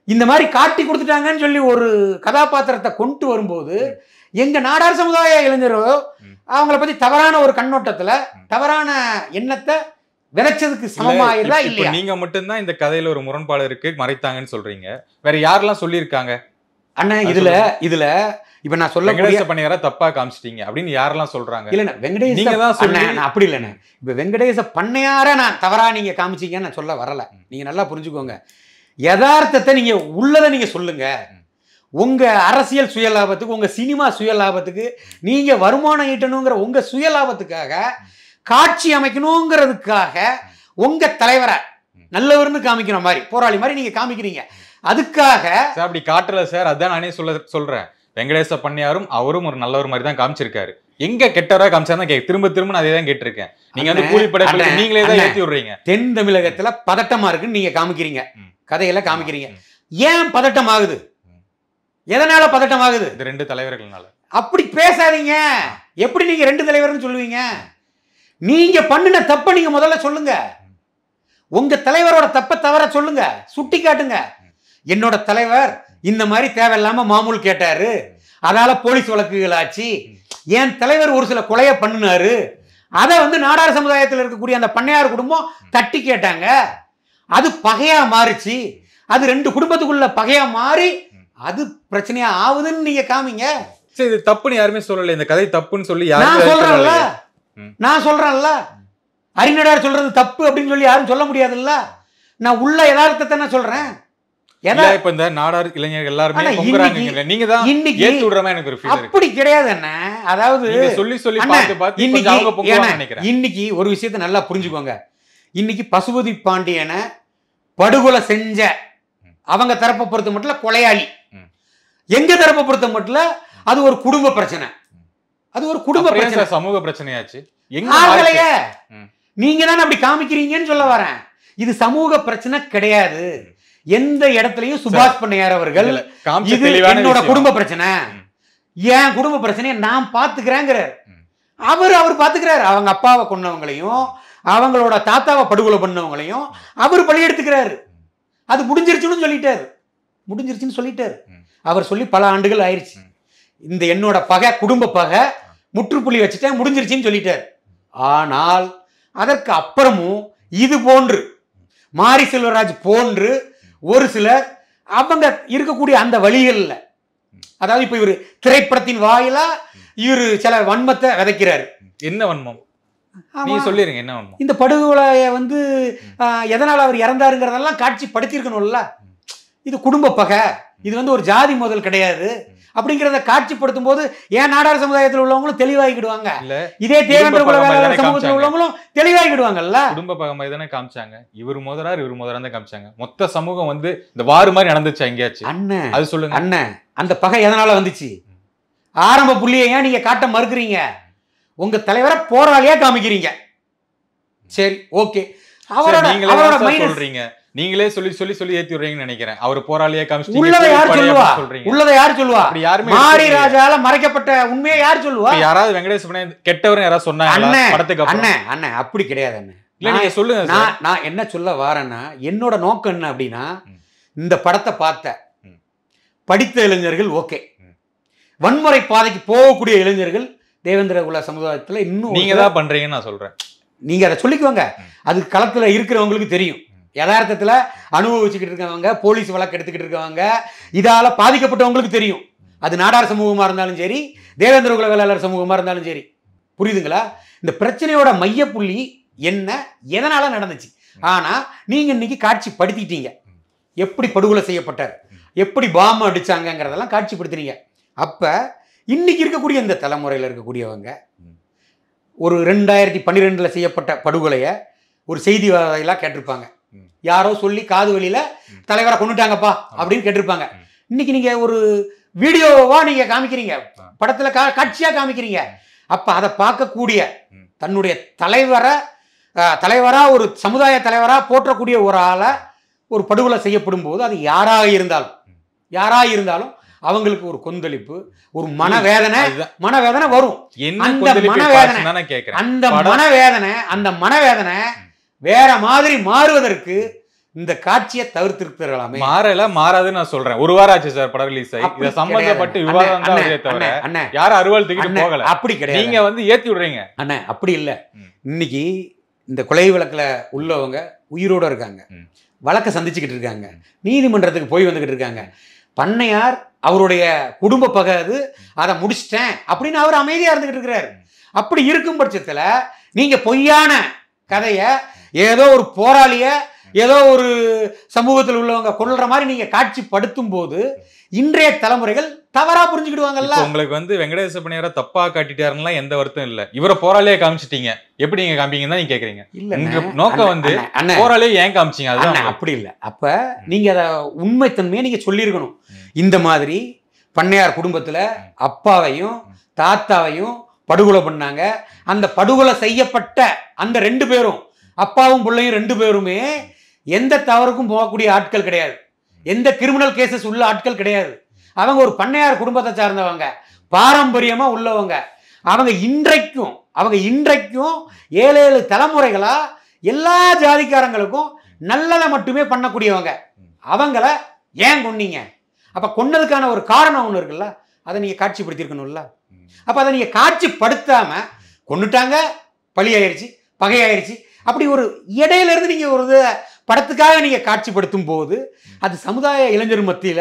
இந்த மாதிரி காட்டி கொடுத்துட்டாங்கன்னு சொல்லி ஒரு கதாபாத்திரத்தை கொண்டு வரும்போது எங்க நாடார் சமுதாய இளைஞரோ அவங்கள பத்தி தவறான ஒரு கண்ணோட்டத்துல தவறான எண்ணத்தை விதைச்சதுக்கு சமமாயிருதா இல்லையா? நீங்க மட்டும்தான் இந்த கதையில ஒரு முரண்பாடு இருக்கு மறைத்தாங்கன்னு சொல்றீங்க. வேற யாரெல்லாம் சொல்லியிருக்காங்க அண்ணா இதுல இப்ப நான் சொல்ல வெங்கடேச பண்ணையார தப்பா காமிச்சிட்டீங்க அப்படின்னு யாரெல்லாம் சொல்றாங்க? இல்ல வெங்கடேச நீங்க தான் சொல்லி அப்படி இல்லைண்ணே. இப்ப வெங்கடேச பண்ணையார நான் தவறா நீங்க காமிச்சீங்கன்னு நான் சொல்ல வரல. நீங்க நல்லா புரிஞ்சுக்கோங்க. யதார்த்தத்தை நீங்க உள்ளதை நீங்க சொல்லுங்க. உங்க அரசியல் சுயலாபத்துக்கு, உங்க சினிமா சுயலாபத்துக்கு, நீங்க வருமானம் ஈட்டணுங்கிற உங்க சுயலாபத்துக்காக, காட்சி அமைக்கணுங்கிறதுக்காக உங்க தலைவரை நல்லவர்னு காமிக்கிற மாதிரி, போராளி மாதிரி நீங்க காமிக்கிறீங்க. அதுக்காக அப்படி காட்டல சார். அதான் நானே சொல்றேன். வெங்கடேச பண்ணையாரும் அவரும் ஒரு நல்லவர் மாதிரி தான் காமிச்சிருக்காரு. எங்க கெட்டவரா காமிச்சாருன்னு திரும்ப திரும்ப நான் அதே தான் கேட்டிருக்கேன். நீங்க வந்து கூலிப்படை நீங்களே தான் ஏத்தி விடுறீங்க. தென் தமிழகத்துல பதட்டமா இருக்குன்னு நீங்க காமிக்கிறீங்க, கதையில காமிக்கிறீங்க. ஏன் பதட்டம் ஆகுது? எதனால பதட்டம் ஆகுது? இந்த ரெண்டு தலைவர்கள்னால. அப்படி பேசாதீங்க. எப்படி நீங்க ரெண்டு தலைவர்னு சொல்லுவீங்க? நீங்க பண்ணின தப்ப நீங்க முதல்ல சொல்லுங்க. உங்க தலைவரோட தப்ப தவற சொல்லுங்க, சுட்டி காட்டுங்க. என்னோட தலைவர் இந்த மாதிரி தேவையில்லாம மாமூல் கேட்டாரு, அதால போலீஸ் வழக்குகள் ஆச்சு, என் தலைவர் ஒரு சில கொலையை பண்ணினாரு, அதை வந்து நாடார் சமுதாயத்தில் இருக்கக்கூடிய அந்த பண்ணையார் குடும்பம் தட்டி கேட்டாங்க, அது பகையா மாறிச்சு, அது ரெண்டு குடும்பத்துக்குள்ள பகையா மாறி அது பிரச்சனையா ஆகுதுன்னு நீங்க காமிங்க. சரி, இது தப்புன்னு யாருமே சொல்லல. இந்த கதை தப்புன்னு சொல்லி நான் சொல்றேன்ல, அறிஞர் சொல்றது தப்பு அப்படின்னு சொல்லி யாரும் சொல்ல முடியாதுல்ல. நான் உள்ள யதார்த்தத்தை நான் சொல்றேன். இப்ப இந்த நாடார் இளைஞர்கள் எல்லாருமே நீங்க தான் ஏத்தி விடுறமா எனக்கு ஒரு ஃபீல் இருக்கு. அப்படி கிடையாது அண்ணா. அதாவது சொல்லி சொல்லி பார்த்து இன்னைக்கு ஒரு விஷயத்தை நல்லா புரிஞ்சுக்கோங்க. இன்னைக்கு பசுபதி பாண்டியனை படுகொலை செஞ்ச அவங்க தரப்பை பொறுத்த மட்டும் கொலையாளி, எங்க தரப்பை பொறுத்த மட்டும் அது ஒரு குடும்ப பிரச்சனை. அது ஒரு குடும்ப பிரச்சனை, சமூக பிரச்சனையாச்சு. நீங்க தான் அப்படி காமிக்கிறீங்கன்னு சொல்ல வரேன். இது சமூக பிரச்சனை கிடையாது. எந்த இடத்துலயும் சுபாஷ் பண்ணையார் அவர்கள் இது என்னோட குடும்ப பிரச்சனை, என் குடும்ப பிரச்சனையை நான் பாத்துக்கிறேங்கிறார். அவர் பாத்துக்கிறாரு. அவங்க அப்பாவை கொன்னவங்களையும் அவங்களோட தாத்தாவை படுகொலை பண்ணவங்களையும் அவர் பழி எடுத்துக்கிறாரு. அது முடிஞ்சிருச்சுன்னு சொல்லிட்டாரு. அவர் சொல்லி பல ஆண்டுகள் ஆயிடுச்சு. இந்த என்னோட பகை, குடும்ப பகை முற்றுப்புள்ளி வச்சுட்டேன், முடிஞ்சிருச்சுன்னு சொல்லிட்டாரு. ஆனால் அதற்கு அப்புறமும் இது போன்று மாரி செல்வராஜ் போன்று ஒரு சிலர் அவங்க இருக்கக்கூடிய அந்த வழிகள்ல, அதாவது இப்ப இவரு திரைப்படத்தின் வாயிலா இவரு சில வன்மத்தை விதைக்கிறாரு. என்ன வன்மம் நீங்க சொல்லிருங்க? என்ன வன்மம்? இந்த படுகொலைய வந்து எதனால அவர் இறந்தாருங்கிறதெல்லாம் காட்சி படுத்திருக்கணும்ல. இது குடும்ப பகை, இது வந்து ஒரு ஜாதி மோதல் கிடையாது அப்படிங்கிறத காட்சிப்படுத்தும் போது ஏன் நாடார் சமுதாயத்தில் உள்ளவங்களும் தெளிவாகிடுவாங்க. இதே தேவேந்திர குல வேளாளர் சமூகத்தில் உள்ளவங்களும் தெளிவாகிடுவாங்கல்ல. குடும்ப பகை மாதிரி தானே காமிச்சாங்க. இவர் முதலார் இவர் முதலார் தான் காமிச்சாங்க. மொத்த சமூகம் வந்து இந்த வாறு மாதிரி நடந்துச்சு எங்கேயாச்சும்? அண்ணன் அது சொல்லுங்க அண்ணன். அந்த பகை எதனால வந்துச்சு? ஆரம்ப புள்ளியை ஏன் நீங்க காட்ட மறுக்கிறீங்க? உங்க தலைவரை போராளியா காமிக்கிறீங்க. சரி, ஓகே. சொல்றீங்க, நீங்களே சொல்லி சொல்லி சொல்லி ஏத்தி விடுறீங்கன்னு நினைக்கிறேன். அவர் போராளியா காமிச்சிட்டீங்க. உள்ளதை யார் சொல்லுவா? மாரி ராஜால மறைக்கப்பட்ட உண்மையை யார் சொல்லுவா? யாராவது வெங்கடேஷ் பண்ண கெட்டவரும் யாராவது சொன்னாங்களா படத்துக்கு அப்புறம்? அண்ணன் அப்படி கிடையாது அண்ணன். இல்ல, நீங்க சொல்லுங்க. நான் என்ன சொல்ல வரேன்னா, என்னோட நோக்கம் என்ன அப்படின்னா, இந்த படத்தை பார்த்த படித்த இளைஞர்கள் ஓகே, வன்முறை பாதைக்கு போகக்கூடிய இளைஞர்கள் தேவேந்திர குல சமுதாயத்துல இன்னும் நீங்க தான் பண்றீங்கன்னு நான் சொல்றேன். நீங்க அதை சொல்லிக்குவாங்க. அது களத்துல இருக்கிறவங்களுக்கு தெரியும். யதார்த்தத்துல அனுபவிச்சுக்கிட்டு இருக்கவங்க, போலீஸ் வழக்கு எடுத்துக்கிட்டு இருக்கவங்க, இதால பாதிக்கப்பட்டவங்களுக்கு தெரியும். அது நாடார் சமூகமா இருந்தாலும் சரி, தேவேந்திர குல வேளாளர் சமூகமா இருந்தாலும் சரி. புரியுதுங்களா? இந்த பிரச்சனையோட மையப்புள்ளி என்ன, எதனால நடந்துச்சு. ஆனா நீங்க இன்னைக்கு காட்சி படுத்திட்டீங்க. எப்படி படுகொலை செய்யப்பட்டார், எப்படி பாம்பு அடிச்சாங்கிறதெல்லாம் காட்சிப்படுத்துறீங்க. அப்ப இன்னைக்கு இருக்கக்கூடிய இந்த தலைமுறையில் இருக்கக்கூடியவங்க ஒரு 2012 செய்யப்பட்ட படுகொலையை ஒரு செய்தி வாயிலாக கேட்டிருப்பாங்க. யாரோ சொல்லி காது வழியில தலைவரை கொண்டுட்டாங்கப்பா அப்படின்னு கேட்டிருப்பாங்க. இன்னைக்கு நீங்க ஒரு வீடியோவா நீங்க காமிக்கிறீங்க, படத்துல காட்சியா காமிக்கிறீங்க. அப்ப அதை பார்க்கக்கூடிய தன்னுடைய தலைவரா ஒரு சமுதாய தலைவரா போற்றக்கூடிய ஒரு ஆளை ஒரு படுகொலை செய்யப்படும் போது அது யாராக இருந்தாலும் அவங்களுக்கு ஒரு கொந்தளிப்பு, ஒரு மனவேதனை வரும். அந்த மனவேதனை வேற மாதிரி மாறுவதற்கு இந்த காட்சியை தவிர்த்திருக்கலாமே. மாறாதுன்னு நான் சொல்றேன். ஒரு வாரம் ஆச்சு சார் படம் ரிலீஸ் ஆகி. இத சம்பந்தப்பட்டு விவாதம் தான் அதே தவிர யாரும் அறுவாள் தூக்கிட்டு போகல. அப்படி கிடையாது. நீங்க வந்து ஏத்தி விடுறீங்க. அண்ணா அப்படி இல்ல. இன்னைக்கு இந்த கொலை வழக்குல உள்ளவங்க உயிரோட இருக்காங்க, வழக்கை சந்திச்சுக்கிட்டு இருக்காங்க, நீதிமன்றத்துக்கு போய் வந்துகிட்டு இருக்காங்க. பண்ணையார் அவருடைய குடும்ப பகை அது, அதை முடிச்சிட்டேன் அப்படின்னு அவர் அமைதியா இருந்துகிட்டு இருக்கிறார். அப்படி இருக்கும் பட்சத்துல நீங்க பொய்யான கதைய ஏதோ ஒரு போராளிய ஏதோ ஒரு சமூகத்தில் உள்ளவங்க கொள்ற மாதிரி நீங்க காட்சிப்படுத்தும் போது இன்றைய தலைமுறைகள் தவறா புரிஞ்சுக்கிடுவாங்கல்ல. உங்களுக்கு வந்து வெங்கடேச பண்ணியார தப்பா காட்டிட்டாருன்னா எந்த வருத்தம் இல்ல. இவரை போராளியே காமிச்சிட்டீங்க, எப்படி நீங்க காமிப்பீங்கன்னு தான் நீங்க கேக்குறீங்க. இல்ல நோக்கம் வந்து போராளியே ஏன் காமிச்சீங்க? அதுதான் அப்படி இல்ல. அப்ப நீங்க அத உண்மைத்தன்மையை நீங்க சொல்லியிருக்கணும். இந்த மாதிரி பண்ணையார் குடும்பத்துல அப்பாவையும் தாத்தாவையும் படுகொலை பண்ணாங்க. அந்த படுகொலை செய்யப்பட்ட அந்த 2 பேரும், அப்பாவும் பிள்ளையும் 2 பேருமே எந்த தவறுக்கும் போகக்கூடிய ஆட்கள் கிடையாது, எந்த கிரிமினல் கேசஸ் உள்ள ஆட்கள் கிடையாது. அவங்க ஒரு பண்ணையார் குடும்பத்தை சார்ந்தவங்க, பாரம்பரியமா உள்ளவங்க. அவங்க இன்றைக்கும் 7 தலைமுறைகளா எல்லா ஜாதிக்காரங்களுக்கும் நல்லதை மட்டுமே பண்ணக்கூடியவங்க. அவங்கள ஏன் கொன்னீங்க? அப்ப கொன்னதுக்கான ஒரு காரணம் ஒண்ணு இருக்குல்ல, அதை நீங்க காட்சிப்படுத்திருக்கணும்ல. அப்ப அதை நீங்க காட்சிப்படுத்தாம கொன்னுட்டாங்க, பழியாயிருச்சு, பகையாயிருச்சு, அப்படி ஒரு இடையில இருந்து நீங்க ஒரு படத்துக்காக நீங்க காட்சிப்படுத்தும் போது அது சமுதாய இளைஞர் மத்தியில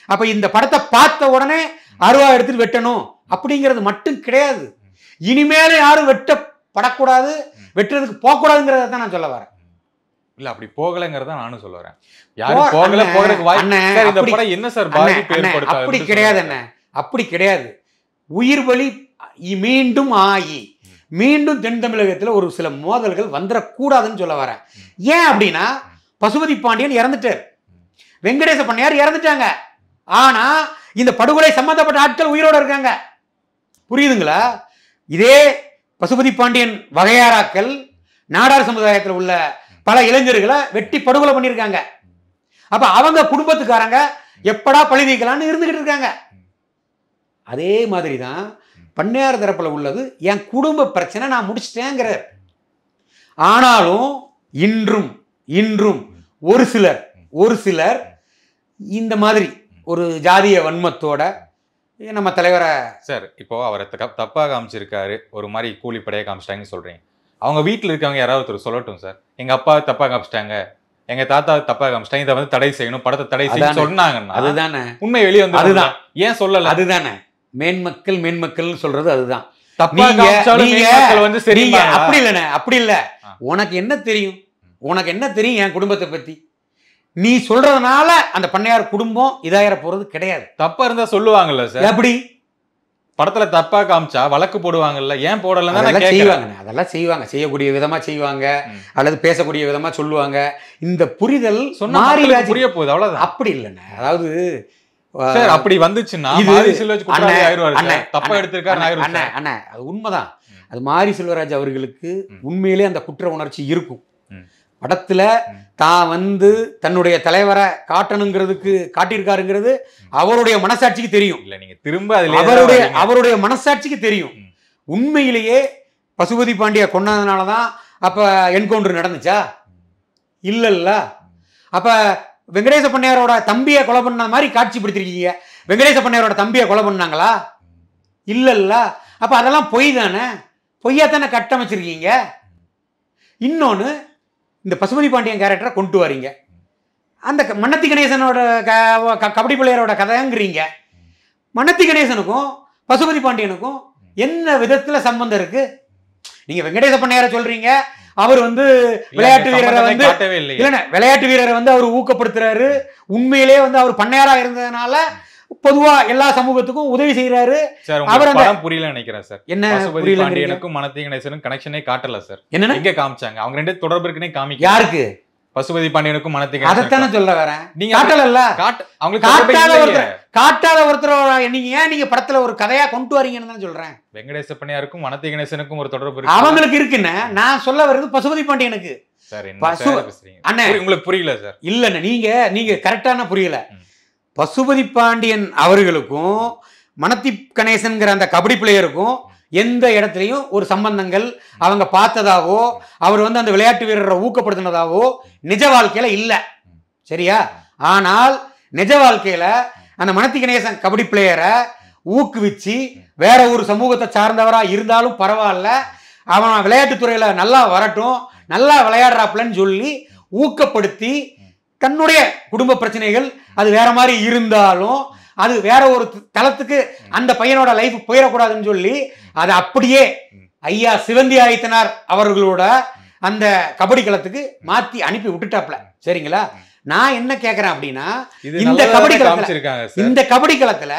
அப்ப இந்த படத்தை பார்த்த உடனே அருவா எடுத்துட்டு வெட்டணும் அப்படிங்கிறது மட்டும் கிடையாது. இனிமேல யாரும் வெட்டப்படக்கூடாது, வெட்டுறதுக்கு போகக்கூடாதுங்கிறத தான் நான் சொல்ல வரேன். இல்ல அப்படி போகலங்கிறத நானும் சொல்ல வரேன். யாரும் போகல, போகிறதுக்கு வாய்ப்பு இந்த படம் என்ன சார் பாதிப்பு ஏற்படுத்தாது? அப்படி கிடையாது அண்ணா, அப்படி கிடையாது. உயிர் வலி மீண்டும் ஆகி மீண்டும் தென் தமிழகத்தில் ஒரு சில மோதல்கள் வந்துடக்கூடாதுன்னு சொல்ல வரேன். ஏன் அப்படின்னா பசுபதி பாண்டியன் இறந்துட்டார், வெங்கடேச பண்ணையார் இறந்துட்டாங்க. ஆனா இந்த படுகொலை சம்பந்தப்பட்ட ஆட்கள் உயிரோட இருக்காங்க. புரியுதுங்களா? இதே பசுபதி பாண்டியன் வகையாராக்கள் நாடார் சமுதாயத்தில் உள்ள பல இளைஞர்களை வெட்டி படுகொலை பண்ணியிருக்காங்க. அப்ப அவங்க குடும்பத்துக்காரங்க எப்படா பழி தீர்க்கலாம்னு இருந்துகிட்டு இருக்காங்க. அதே மாதிரிதான் பண்ணையார் தரப்புல உள்ளது என் குடும்ப பிரச்சனை, நான் முடிச்சிட்டேங்கிறார். ஆனாலும் இன்றும் ஒரு சிலர் இந்த மாதிரி ஒரு ஜாதிய வன்மத்தோட நம்ம தலைவரை சார் இப்போ அவரை தப்பா காமிச்சிருக்காரு, ஒரு மாதிரி கூலிப்படையா காமிச்சிட்டாங்கன்னு சொல்றீங்க. அவங்க வீட்டில் இருக்கவங்க யாராவது ஒருத்தர் சொல்லட்டும் சார், எங்க அப்பா தப்பா காமிச்சிட்டாங்க, எங்க தாத்தா தப்பா காமிச்சிட்டாங்க, இதை வந்து தடை செய்யணும், படத்தை தடை செய்யணும் சொன்னாங்கன்னா அதுதானே உண்மை வெளியே வந்து. அதுதான் ஏன் சொல்லல? அதுதானே மேன்மக்கள் சொல்றது. அதுதான் அப்படி இல்ல, அப்படி இல்ல. உனக்கு என்ன தெரியும் என் குடும்பத்தை பத்தி? நீ சொல்றதுனால அந்த பண்ணையார் குடும்பம் இதாயிர போறது கிடையாது. தப்பா இருந்தா சொல்லுவாங்கல்ல சார். எப்படி படத்துல தப்பா காமிச்சா வழக்கு போடுவாங்கல்ல, ஏன் போடல? அதெல்லாம் செய்வாங்க, செய்யக்கூடிய விதமா செய்வாங்க, அல்லது பேசக்கூடிய விதமா சொல்லுவாங்க. இந்த புரிதல் புரிய போகுது, அவ்வளவுதான். அப்படி இல்லைண்ணே. அதாவது சார் அப்படி வந்துச்சுன்னா தப்பா எடுத்திருக்காரு. அது உண்மைதான். அது மாரி செல்வராஜ் அவர்களுக்கு உண்மையிலே அந்த குற்ற உணர்ச்சி இருக்கும். படத்துல தான் வந்து தன்னுடைய தலைவரை காட்டணுங்கிறதுக்கு காட்டியிருக்காருங்கிறது அவருடைய மனசாட்சிக்கு தெரியும். இல்ல நீங்க திரும்ப அவருடைய மனசாட்சிக்கு தெரியும். உண்மையிலேயே பசுபதி பாண்டிய கொன்னதுனாலதான் அப்ப என்கவுண்டர் நடந்துச்சா? இல்லல்ல. அப்ப வெங்கடேச பண்ணையாரோட தம்பியை கொலை பண்ண மாதிரி காட்சிப்படுத்திருக்கீங்க. வெங்கடேச பண்ணையாரோட தம்பியை கொலை பண்ணாங்களா? இல்லல்ல. அப்ப அதெல்லாம் பொய் தானே, பொய்யாத்தானே கட்டமைச்சிருக்கீங்க. இன்னொன்னு, இந்த பசுபதி பாண்டியன் கேரக்டரை கொண்டு வரீங்க, அந்த மன்னத்தி கணேசனோட கபடி பிள்ளையரோட கதைங்கிறீங்க. மன்னத்தி கணேசனுக்கும் பசுபதி பாண்டியனுக்கும் என்ன விதத்துல சம்பந்தம் இருக்கு? நீங்க வெங்கடேச பண்ணையார சொல்றீங்க, அவர் வந்து விளையாட்டு வீரரை வந்து இல்லைன்னா விளையாட்டு வீரரை வந்து அவர் ஊக்கப்படுத்துறாரு. உண்மையிலேயே வந்து அவர் பண்ணையாரா இருந்ததுனால பொதுவா எல்லா சமூகத்துக்கும் உதவி செய்யறாரு. அவர் புரியல நினைக்கிறேன் சார். என்ன பசுபதி பாண்டியனுக்கும் மன்னத்தி கணேசனுக்கும் கனெக்ஷனே காட்டல சார். என்ன எங்க காமிச்சாங்க? அவங்க 2 தொடர்பு இருக்குன்னே காமிக்க. யாருக்கு? பசுபதி பாண்டியனுக்கும் மன்னத்தி கணேசன். அதைத்தானே சொல்ல வரேன். நீங்க காட்டல, காட்டாத ஒருத்தரோட நீங்க படத்துல ஒரு கதையா கொண்டு வரீங்கன்னு தான் சொல்றேன். வெங்கடேச பண்ணையாருக்கும் மன்னத்தி கணேசனுக்கும் ஒரு தொடர்பு இருக்கு. அவங்களுக்கு இருக்குன்னு நான் சொல்ல வர்றது பசுபதி பாண்டியனுக்கு. சார் உங்களுக்கு புரியல சார். இல்ல நீங்க கரெக்டான புரியல. பசுபதி பாண்டியன் அவர்களுக்கும் மணத்தி கணேசன்கிற அந்த கபடி பிளேயருக்கும் எந்த இடத்துலையும் ஒரு சம்பந்தங்கள் அவங்க பார்த்ததாவோ அவர் வந்து அந்த விளையாட்டு வீரரை ஊக்கப்படுத்தினதாவோ நிஜ வாழ்க்கையில இல்லை. சரியா? ஆனால் நிஜ வாழ்க்கையில அந்த மணத்தி கணேசன் கபடி பிளேயரை ஊக்குவிச்சு வேற ஒரு சமூகத்தை சார்ந்தவரா இருந்தாலும் பரவாயில்ல, அவன் விளையாட்டுத்துறையில நல்லா வரட்டும், நல்லா விளையாடுறாப்புலன்னு சொல்லி ஊக்கப்படுத்தி தன்னுடைய குடும்ப பிரச்சனைகள் அது வேற மாதிரி இருந்தாலும் அது வேற ஒரு தளத்துக்கு அந்த பையனோட லைஃப் போயிடக்கூடாதுன்னு சொல்லி அதை அப்படியே ஐயா சிவந்தி ஆதித்தனார் அவர்களோட அந்த கபடி களத்துக்கு மாத்தி அனுப்பி விட்டுட்டாப்ல. சரிங்களா? நான் என்ன கேட்கிறேன் அப்படின்னா, இந்த கபடி களத்துல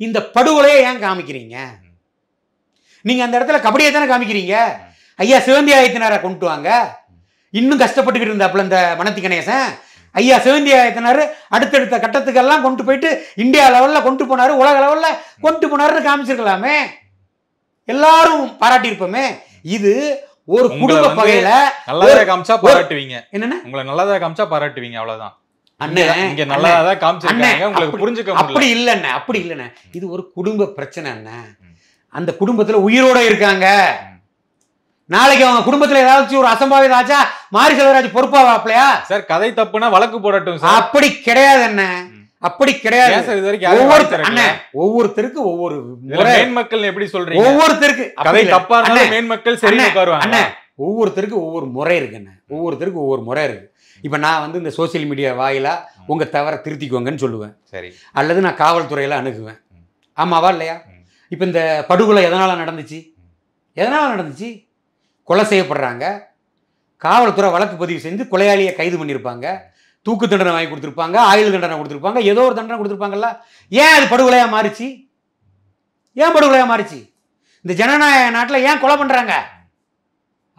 இந்த படுகொலையை ஏன் காமிக்கிறீங்க? நீங்க அந்த இடத்துல கபடியை தானே காமிக்கிறீங்க. ஐயா சிவந்தி ஆதித்தனாரை கொண்டு வாங்க. இன்னும் கஷ்டப்பட்டுக்கிட்டு இருந்தாப்புல இந்த மணத்தி கணேசன். ஐயா சிவந்தி ஆதித்தனார் அடுத்தடுத்த கட்டத்துக்கெல்லாம் கொண்டு போயிட்டு இந்தியா லெவல்ல கொண்டு போனாரு, உலக லெவல்ல கொண்டு போனாருன்னு காமிச்சிருக்கலாமே, எல்லாரும் பாராட்டி இருப்போமே. இது ஒரு குடும்ப பகையில நல்லதா காமிச்சா பாராட்டுவீங்க. என்னன்னா உங்களை நல்லதா காமிச்சா பாராட்டுவீங்க, அவ்வளவுதான். அண்ணன் இங்க நல்லதா காமிச்சிருக்காங்க, உங்களுக்கு புரிஞ்சுக்க முடியல. அப்படி இல்லண்ணே, அப்படி இல்லண்ணே. இது ஒரு குடும்ப பிரச்சனை அண்ணன். அந்த குடும்பத்துல உயிரோட இருக்காங்க. நாளைக்கு அவங்க குடும்பத்துல ஏதாச்சும் ஒரு அசம்பாவிதம் ஆச்சா மாரி செல்வராஜ் பொறுப்பா வாப்பலையா? சார் கதை தப்புனா வழக்கு போடட்டும் சார். அப்படி கிடையாது அண்ணன், அப்படி கிடையாது. ஒவ்வொருத்தருக்கு ஒவ்வொரு மேன் மக்கள் எப்படி சொல்றீங்க? ஒவ்வொருத்தருக்கு கதை தப்பா இருந்தாலும் மேன் மக்கள் சரி உட்காருவாங்க. ஒவ்வொருத்தருக்கு ஒவ்வொரு முறை இருக்கு அண்ணன், ஒவ்வொருத்தருக்கு ஒவ்வொரு முறை இருக்கு. இப்ப நான் வந்து இந்த சோசியல் மீடியா வாயிலா உங்க தவற திருத்திக்கோங்கன்னு சொல்லுவேன். சரி. அல்லது நான் காவல்துறையில அணுகுவேன். ஆமாவா இல்லையா? இப்ப இந்த படுகொலை எதனால நடந்துச்சு? எதனால நடந்துச்சு? கொலை செய்யப்படுறாங்க, காவல்துறை வழக்கு பதிவு செஞ்சு கொலையாளியை கைது பண்ணியிருப்பாங்க, தூக்கு தண்டனை வாங்கி கொடுத்துருப்பாங்க, ஆயுள் தண்டனை கொடுத்துருப்பாங்க, ஏதோ ஒரு தண்டனை கொடுத்துருப்பாங்கல்ல. ஏன் அது படுகொலையா மாறிச்சு? ஏன் படுகொலையா மாறிச்சு? இந்த ஜனநாயக நாட்டில் ஏன் கொலை பண்றாங்க?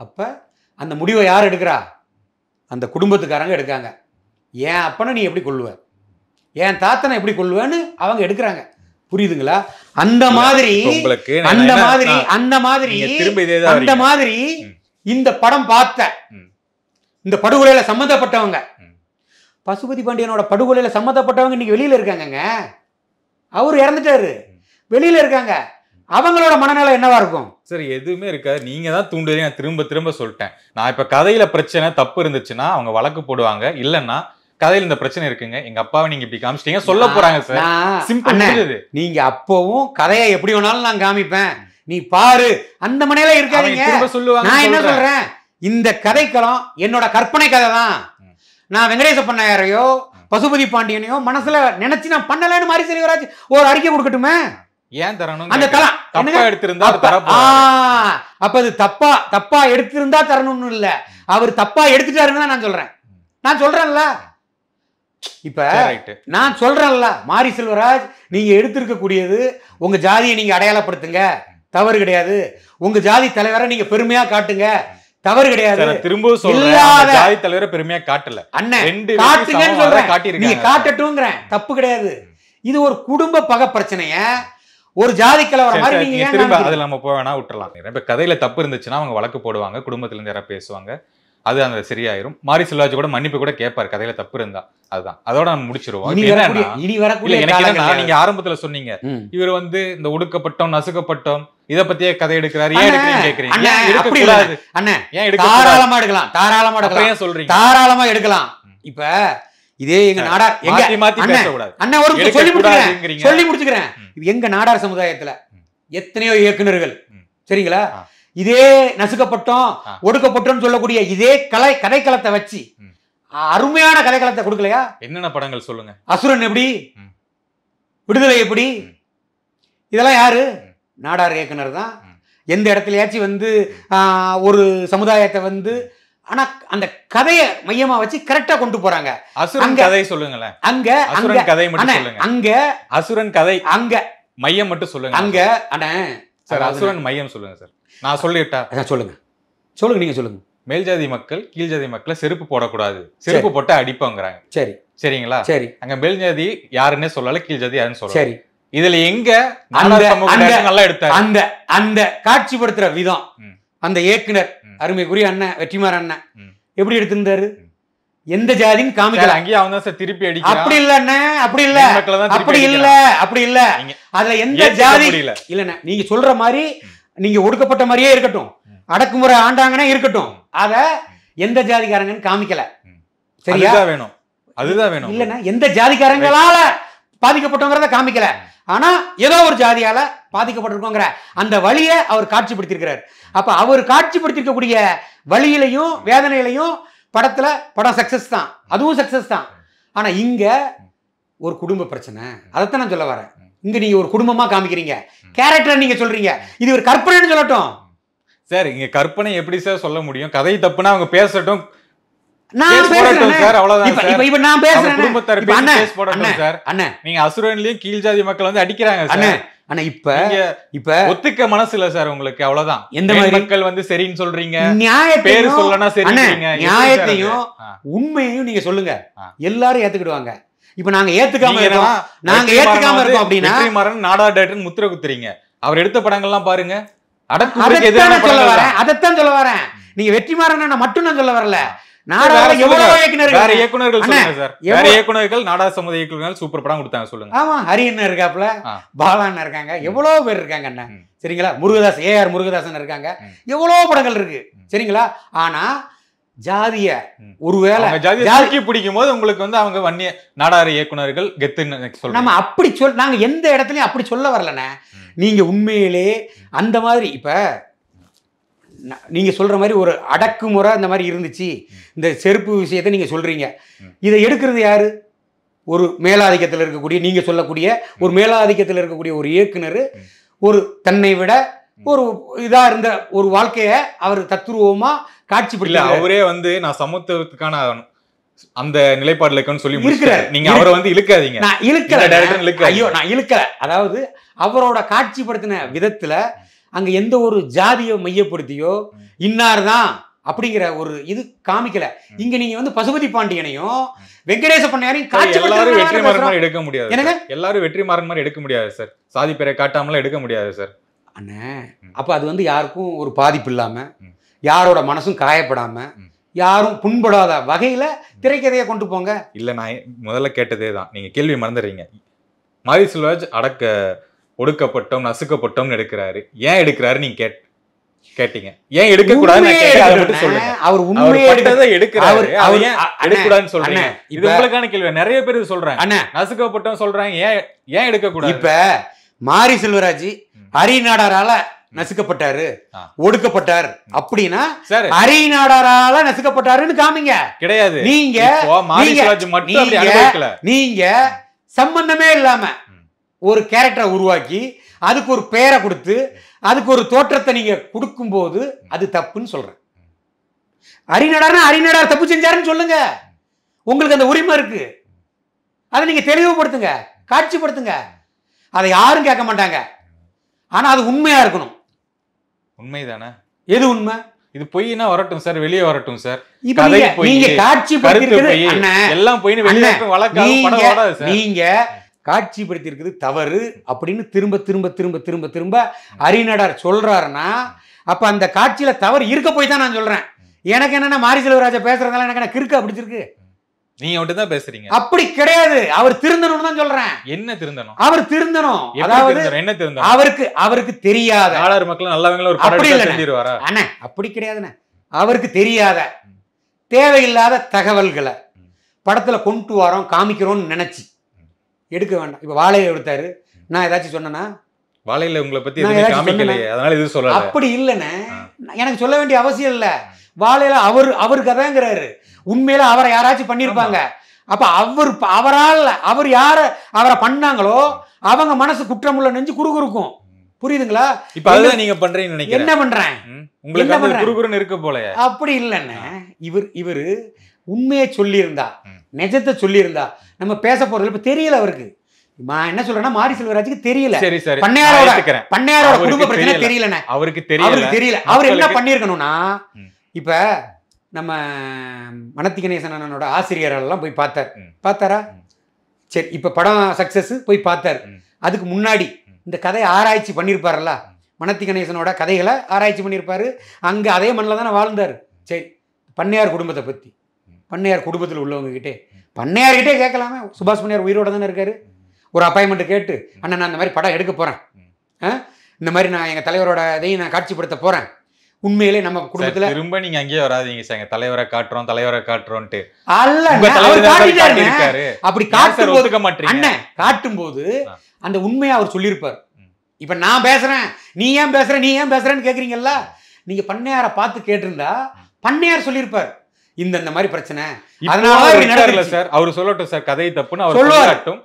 அப்ப அந்த முடிவை யார் எடுக்கிறா? அந்த குடும்பத்துக்காரங்க எடுக்காங்க. ஏன் அப்பனை நீ எப்படி கொள்ளுவ, ஏன் தாத்தனை எப்படி கொள்ளுவேன்னு அவங்க எடுக்கிறாங்க. புரியுதுங்களா? அந்த மாதிரி அந்த மாதிரி அந்த மாதிரி அந்த மாதிரி இந்த படம் பார்த்த இந்த படுகொலையில சம்மந்தப்பட்டவங்க, பசுபதி பாண்டியனோட படுகொலையில சம்மந்தப்பட்டவங்க இன்னைக்கு வெளியில இருக்காங்க. அவர் இறந்துட்டாரு, வெளியில இருக்காங்க. அவங்களோட மனநிலை என்னவா இருக்கும்? சரி, எதுவுமே இருக்காது. நீங்க தான் தூண்டுறீங்க. நான் திரும்ப சொல்லிட்டேன். நான் இப்ப கதையில பிரச்சனை தப்பு இருந்துச்சுன்னா அவங்க வழக்கு போடுவாங்க, இல்லன்னா கதையில இந்த பிரச்சனை இருக்குங்க, எங்க அப்பாவை நீங்க இப்படி காமிச்சிட்டீங்க சொல்ல போறாங்க சார். சிம்பிள். நீங்க அப்பவும் கதையை எப்படி வேணாலும் நான் காமிப்பேன், நீ பாரு, அந்த மனையில இருக்காதீங்க. நான் என்ன சொல்றேன், இந்த கதைக்களம் என்னோட கற்பனை கதை தான். நான் வெங்கடேச பண்ணையாரையோ பசுபதி பாண்டியனையோ மனசுல நினைச்சு நான் பண்ணலன்னு மாரி செல்வராஜ் ஒரு அறிக்கை கொடுக்கட்டுமே. ஏன் தரணும்? அந்த தளம் தப்பா எடுத்திருந்தா அப்ப அது தப்பா எடுத்திருந்தா தரணும்னு இல்ல, அவர் தப்பா எடுத்துட்டாருன்னு தான் நான் சொல்றேன்ல. இப்ப நான் சொல்றேன்ல, மாரி செல்வராஜ் நீங்க எடுத்திருக்க கூடியது உங்க ஜாதியை நீங்க அடையாளப்படுத்துங்க, தவறு கிடையாது. உங்க ஜாதி தலைவரை நீங்க பெருமையா காட்டுங்க, தவறு கிடையாது. திரும்ப சொல்றேன், ஜாதி தலைவரை பெருமையா காட்டல அண்ணன், காட்டுங்கன்னு சொல்றேன், நீங்க காட்டட்டும்ங்கறேன், தப்பு கிடையாது. இது ஒரு குடும்ப பகை பிரச்சனைய ஒரு ஜாதி கலவர மாதிரி நீங்க திரும்ப அதுல நம்ம போவேனா விட்டுறலாம். இப்ப கதையில தப்பு இருந்துச்சுன்னா அவங்க வழக்கு போடுவாங்க, குடும்பத்துல இருந்து யாராவது பேசுவாங்க, அது அந்த சரியாயிரும். மாரி செல்வராஜ் கூட மன்னிப்பு கூட கேட்பாரு கதையில தப்பு இருந்தா. அதுதான், அதோட நம்ம முடிச்சிருவோம். நீங்க ஆரம்பத்துல சொன்னீங்க இவர் வந்து இந்த ஒடுக்கப்பட்டோம் நசுக்கப்பட்டோம் இத பத்தியே கதை எடுக்கிறாரு, ஏன் எடுக்கிறீங்க கேக்குறீங்க. தாராளமா எடுக்கலாம், தாராளமா எடுக்கலாம், ஏன் சொல்றீங்க? தாராளமா எடுக்கலாம். இப்ப இதே எங்க நாடார் அண்ணா ஒரு சொல்லி முடிச்சுக்கிறேன். எங்க நாடார் சமுதாயத்துல எத்தனையோ இயக்குநர்கள், சரிங்களா, இதே நசுக்கப்பட்டோம் ஒடுக்கப்பட்டோம் சொல்லக்கூடிய இதே கதைக்களத்தை வச்சு அருமையான கதைக்களத்தை கொடுக்கலையா? என்னென்ன படங்கள் சொல்லுங்க. அசுரன் எப்படி, விடுதலை எப்படி, இதெல்லாம் யாரு? நாடார் இயக்குனர் தான். எந்த இடத்துலயாச்சும் வந்து ஒரு சமுதாயத்தை வந்து ஆனா அந்த கதையை மையமா வச்சு கரெக்டா கொண்டு போறாங்க. அசுரன் கதை சொல்லுங்களேன். அங்க அசுரன் கதை மட்டும் சொல்லுங்க. அங்க அசுரன் கதை அங்க மையம் மட்டும் சொல்லுங்க. அங்க அண்ணா சார் அசுரன் மையம் சொல்லுங்க சார். நான் சொல்லிட்டா சொல்லுங்க, நீங்க சொல்லுங்க. மேல் ஜாதி மக்கள் கீழ் ஜாதி மக்களை செருப்பு போடக்கூடாது, செருப்பு போட்டு அடிப்பாங்கிறாங்க. சரி, சரிங்களா? சரி. அங்க மேல் ஜாதி யாருன்னே சொல்லல, கீழ் ஜாதி யாருன்னு சொல்லல. சரி. இதுல எங்க நல்லா எடுத்தாரு அந்த அந்த காட்சிப்படுத்துற விதம், அந்த இயக்குனர் அருமைக்குரிய அண்ணன் வெற்றிமாறன் அண்ணன் எப்படி எடுத்திருந்தாரு? எந்த ஜாதின்னு காமிக்கல. அங்கேயே அவங்க தான் சார் திருப்பி அடிக்கிறான். அப்படி இல்ல அண்ணே, அப்படி இல்ல, அப்படி இல்ல, அப்படி இல்ல. அதுல எந்த ஜாதி இல்லண்ணே, நீங்க சொல்ற மாதிரி நீங்க ஒடுக்கப்பட்ட மாதிரியே இருக்கட்டும், அடக்குமுறை ஆண்டாங்கன்னா இருக்கட்டும், அத எந்த ஜாதிக்காரங்கன்னு காமிக்கல. சரியா? வேணும், அதுதான் வேணும். இல்லண்ணே, எந்த ஜாதிக்காரங்களால பாதிக்கப்பட்டவங்கிறத காமிக்கல. ஆனா ஏதோ ஒரு ஜாதியால பாதிக்கப்பட்டிருக்கோங்கிற அந்த வழியை அவர் காட்சிப்படுத்திருக்கிறார். அப்ப அவர் காட்சிப்படுத்திருக்கக்கூடிய வழியிலையும் வேதனையிலையும் படம் சக்சஸ் தான், அதுவும் சக்சஸ் தான். ஆனா இங்க ஒரு குடும்ப பிரச்சனை, அதைத்தான் நான் சொல்ல வரேன். இங்க நீங்க ஒரு குடும்பமா காமிக்கிறீங்க, கேரக்டர் நீங்க சொல்றீங்க, இது ஒரு கற்பனைன்னு சொல்லட்டும் சார். இங்க கற்பனை எப்படி சார் சொல்ல முடியும்? கதை தப்புனா அவங்க பேசட்டும், நான் பேசுறேன் சார், அவ்வளவுதான். இப்ப நான் பேசுறேன், நீங்க அசுரன்லயும் கீழ் ஜாதி மக்கள் வந்து அடிக்கிறாங்க சார். ஆனா இப்ப ஒத்துக்க மனசு இல்ல சார் உங்களுக்கு, அவ்வளவுதான். எந்த மாதிரி மக்கள் வந்து சரின்னு சொல்றீங்க, பேரு சொல்லனா சரி, நியாயத்தையும் உண்மையையும் நீங்க சொல்லுங்க, எல்லாரும் ஏத்துக்கிடுவாங்க. இப்ப நாங்க ஏத்துக்காம இருக்கோம் அப்படின்னா வெற்றிமாறன் நாடா டேரக்டர் முத்திர குத்துறீங்க. அவர் எடுத்த படங்கள்லாம் பாருங்க, அதைத்தான் சொல்ல வரேன். நீங்க வெற்றிமாறன் மட்டும் நான் சொல்ல வரல, நாடா சமுதாய இயக்குனர்கள் சூப்பர் படம் கொடுத்தாங்க, சொல்லுங்க. ஆமா, ஹரியண்ணா இருக்காப்ல, பாலாண்ணா இருக்காங்க, எவ்வளவு பேர் இருக்காங்க அண்ணா. சரிங்களா? முருகதாஸ், ஏஆர் முருகதாசன் இருக்காங்க, எவ்வளவு படங்கள் இருக்கு. சரிங்களா? ஆனா ஜாதிய ஒருவேளை ஜாதிக்கு பிடிக்கும் போது உங்களுக்கு வந்து அவங்க வன்னிய நாடார இயக்குனர்கள் கெத்துன்னு சொல்றோம். நம்ம அப்படி நாங்க எந்த இடத்துலயும் அப்படி சொல்ல வரலண்ணே. நீங்க உண்மையிலே அந்த மாதிரி இப்ப நீங்க சொல்ற மாதிரி ஒரு அடக்குமுறை அந்த மாதிரி இருந்துச்சு, இந்த செருப்பு விஷயத்தை நீங்க சொல்றீங்க. இதை எடுக்கிறது யாரு? ஒரு மேலாதிக்கத்தில் இருக்கக்கூடிய, நீங்க சொல்லக்கூடிய ஒரு மேலாதிக்கத்தில் இருக்கக்கூடிய ஒரு இயக்குனர், ஒரு தன்னை விட ஒரு இதா இருந்த ஒரு வாழ்க்கைய அவர் தத்துருவமா காட்சிப்படுத்தல. அவரே வந்து நான் சமத்துவத்துக்கான அந்த நிலைப்பாடுல இருக்கேன்னு சொல்லி இருக்கிறார். நீங்க அவரை வந்து இழுக்காதீங்க. நான் இழுக்கல, ஐயோ நான் இழுக்கல. அதாவது அவரோட காட்சிப்படுத்தின விதத்துல அங்க எந்த ஒரு ஜாதியை மையப்படுத்தியோ இன்னார்தான் அப்படிங்கிற ஒரு இது காமிக்கல. இங்க நீங்க வந்து பசுபதி பாண்டியனையும் வெங்கடேச பண்ணையாரையும் எல்லாரும் வெற்றிமாறன் மாதிரி எடுக்க முடியாது. எனக்கு எல்லாரும் வெற்றிமாறன் மாதிரி எடுக்க முடியாது சார், சாதி பேரை காட்டாமலாம் எடுக்க முடியாது சார். அண்ணே, அப்ப அது வந்து யாருக்கும் ஒரு பாதிப்பு இல்லாம, யாரோட மனசும் காயப்படாம, யாரும் புண்படாத வகையில திரைக்கதையை கொண்டு போங்க. இல்ல, நான் முதல்ல கேட்டதே தான், நீங்க கேள்வி மறந்துடுறீங்க. மாரி செல்வராஜ் ஒடுக்கப்பட்டோம் நசுக்கப்பட்டோம் எடுக்கிறாரு, ஏன் எடுக்கிறாரு நீங்க கேட்டீங்க. ஏன் எடுக்க கூடாதுன்னு சொல்லுங்க. அவர் உண்மையை எடுக்கிறாரு, எடுக்கூடாதுன்னு சொல்றீங்க. இது உங்களுக்கான கேள்வி. நிறைய பேர் இது சொல்றாங்க, நசுக்கப்பட்டோம் சொல்றாங்க, ஏன் எடுக்க கூடாது? இப்ப மாரி செல்வராஜ் அரிநாடாரால நசுக்கப்பட்டாரு, ஒடுக்கப்பட்டாரு அப்படின்னா அரிநாடாரால நசுக்கப்பட்டாருன்னு காமிங்க. கிடையாது, நீங்க நீங்க சம்பந்தமே இல்லாம ஒரு கேரக்டரை உருவாக்கி அதுக்கு ஒரு பெயரை கொடுத்து அதுக்கு ஒரு தோற்றத்தை நீங்க கொடுக்கும் போது அது தப்புன்னு சொல்றேன். அரிநாடார் தப்பு செஞ்சாருன்னு சொல்லுங்க, உங்களுக்கு அந்த உரிமை இருக்கு. அதை நீங்க தெளிவுபடுத்துங்க, காட்சிப்படுத்துங்க. அதை யாரும் கேட்க மாட்டாங்க. ஆனா அது உண்மையா இருக்கணும். உண்மைதானே? எது உண்மை? இது பொய்னா வரட்டும் சார், வெளியே வரட்டும் சார். நீங்க காட்சிப்படுத்தி எல்லாம் போய் நீங்க காட்சிப்படுத்தியிருக்குது தவறு அப்படின்னு திரும்ப திரும்ப திரும்ப திரும்ப திரும்ப அரிநாடார் சொல்றாருன்னா அப்ப அந்த காட்சியில தவறு இருக்க போய் தான் நான் சொல்றேன். எனக்கு என்னன்னா மாரி செல்வராஜ பேசுறதால எனக்கு என்ன கிறுக்கு பிடிச்சிருக்கு? நீங்க மட்டும் தான் பேசுறீங்க. அப்படி கிடையாது, அவர் திருந்தணும்னு தான் சொல்றேன். என்ன திருந்தணும்? அவர் திருந்தணும். அதாவது என்ன திருந்தணும்? அவருக்கு தெரியாத நாடார் மக்கள் நல்லவங்கள ஒரு படம் செஞ்சிருவாரா? அண்ணே, அப்படி கிடையாதுண்ணே. அவருக்கு தெரியாத தேவையில்லாத தகவல்களை படத்துல கொண்டு வரோம் காமிக்கிறோம்னு நினைச்சு எடுக்க வேண்டாம். இப்ப வாழையில எடுத்தாரு, நான் ஏதாச்சும் சொன்னா வாழையில உங்களை பத்தி எதுவுமே காமிக்கலையே, அதனால இது சொல்லல. அப்படி இல்லைண்ணே, எனக்கு சொல்ல வேண்டிய அவசியம் இல்ல. வாழையில அவர் கதைங்கிறாரு, உண்மையில அவரை யாராச்சும் பண்ணிருப்பாங்க. அப்ப அவர் யார அவரை பண்ணாங்களோ அவங்க மனசு குற்றமுள்ள நெஞ்சு குறுகுறுக்கும். புரியுதுங்களா? இப்ப அதுதான் நீங்க பண்றீங்கன்னு நினைக்கிறேன். என்ன பண்றேன்? உங்களுக்கு குறுகுறுன்னு இருக்க போல. அப்படி இல்லைண்ணே, இவரு உண்மையை சொல்லியிருந்தா, நிஜத்தை சொல்லியிருந்தா நம்ம பேச போறது. இப்ப தெரியல அவருக்கு. நான் என்ன சொல்றேன்னா மாரி செல்வராஜுக்கு தெரியல, பண்ணையாரோட குடும்ப பிரச்சனை தெரியலண்ணே, அவருக்கு தெரியல. அவர் என்ன பண்ணிருக்கணும்னா, இப்ப நம்ம மனத்தி கணேசன் அண்ணனோட ஆசிரியரெல்லாம் போய் பார்த்தாரா? சரி, இப்ப படம் சக்சஸ் போய் பார்த்தாரு. அதுக்கு முன்னாடி இந்த கதையை ஆராய்ச்சி பண்ணியிருப்பாருல்ல, மனத்தி கணேசனோட கதைகளை ஆராய்ச்சி பண்ணியிருப்பாரு. அங்க அதே மண்ணில் தானே வாழ்ந்தாரு. சரி, பண்ணையார் குடும்பத்தை பத்தி பண்ணையார் குடும்பத்தில் உள்ளவங்க கிட்டே பண்ணையார்கிட்டே கேட்கலாமே. சுபாஷ் பண்ணையார் உயிரோட தானே இருக்காரு. ஒரு அப்பாயின்மெண்ட் கேட்டு அண்ணன் நான் இந்த மாதிரி படம் எடுக்க போகிறேன், இந்த மாதிரி நான் எங்கள் தலைவரோட இதையும் நான் காட்சிப்படுத்த போகிறேன், உண்மையிலே நம்ம குடும்பத்தில் திரும்ப நீங்க அங்கேயே வராதீங்க சார். தலைவரை காட்டுறோன்ட்டு அல்ல அப்படி காட்டுக்க மாட்டேன். அண்ணன் காட்டும் போது அந்த உண்மையை அவர் சொல்லியிருப்பார். இப்ப நான் பேசுறேன், நீ ஏன் பேசுறேன்னு கேக்குறீங்கல்ல. நீங்க பண்ணையாரை பார்த்து கேட்டிருந்தா பண்ணையார் சொல்லியிருப்பார் இந்த மாதிரி பிரச்சனை, அதனால இப்படி நடக்கல சார். அவர் சொல்லட்டும் சார், கதை தப்புன்னு அவர் சொல்லட்டும்.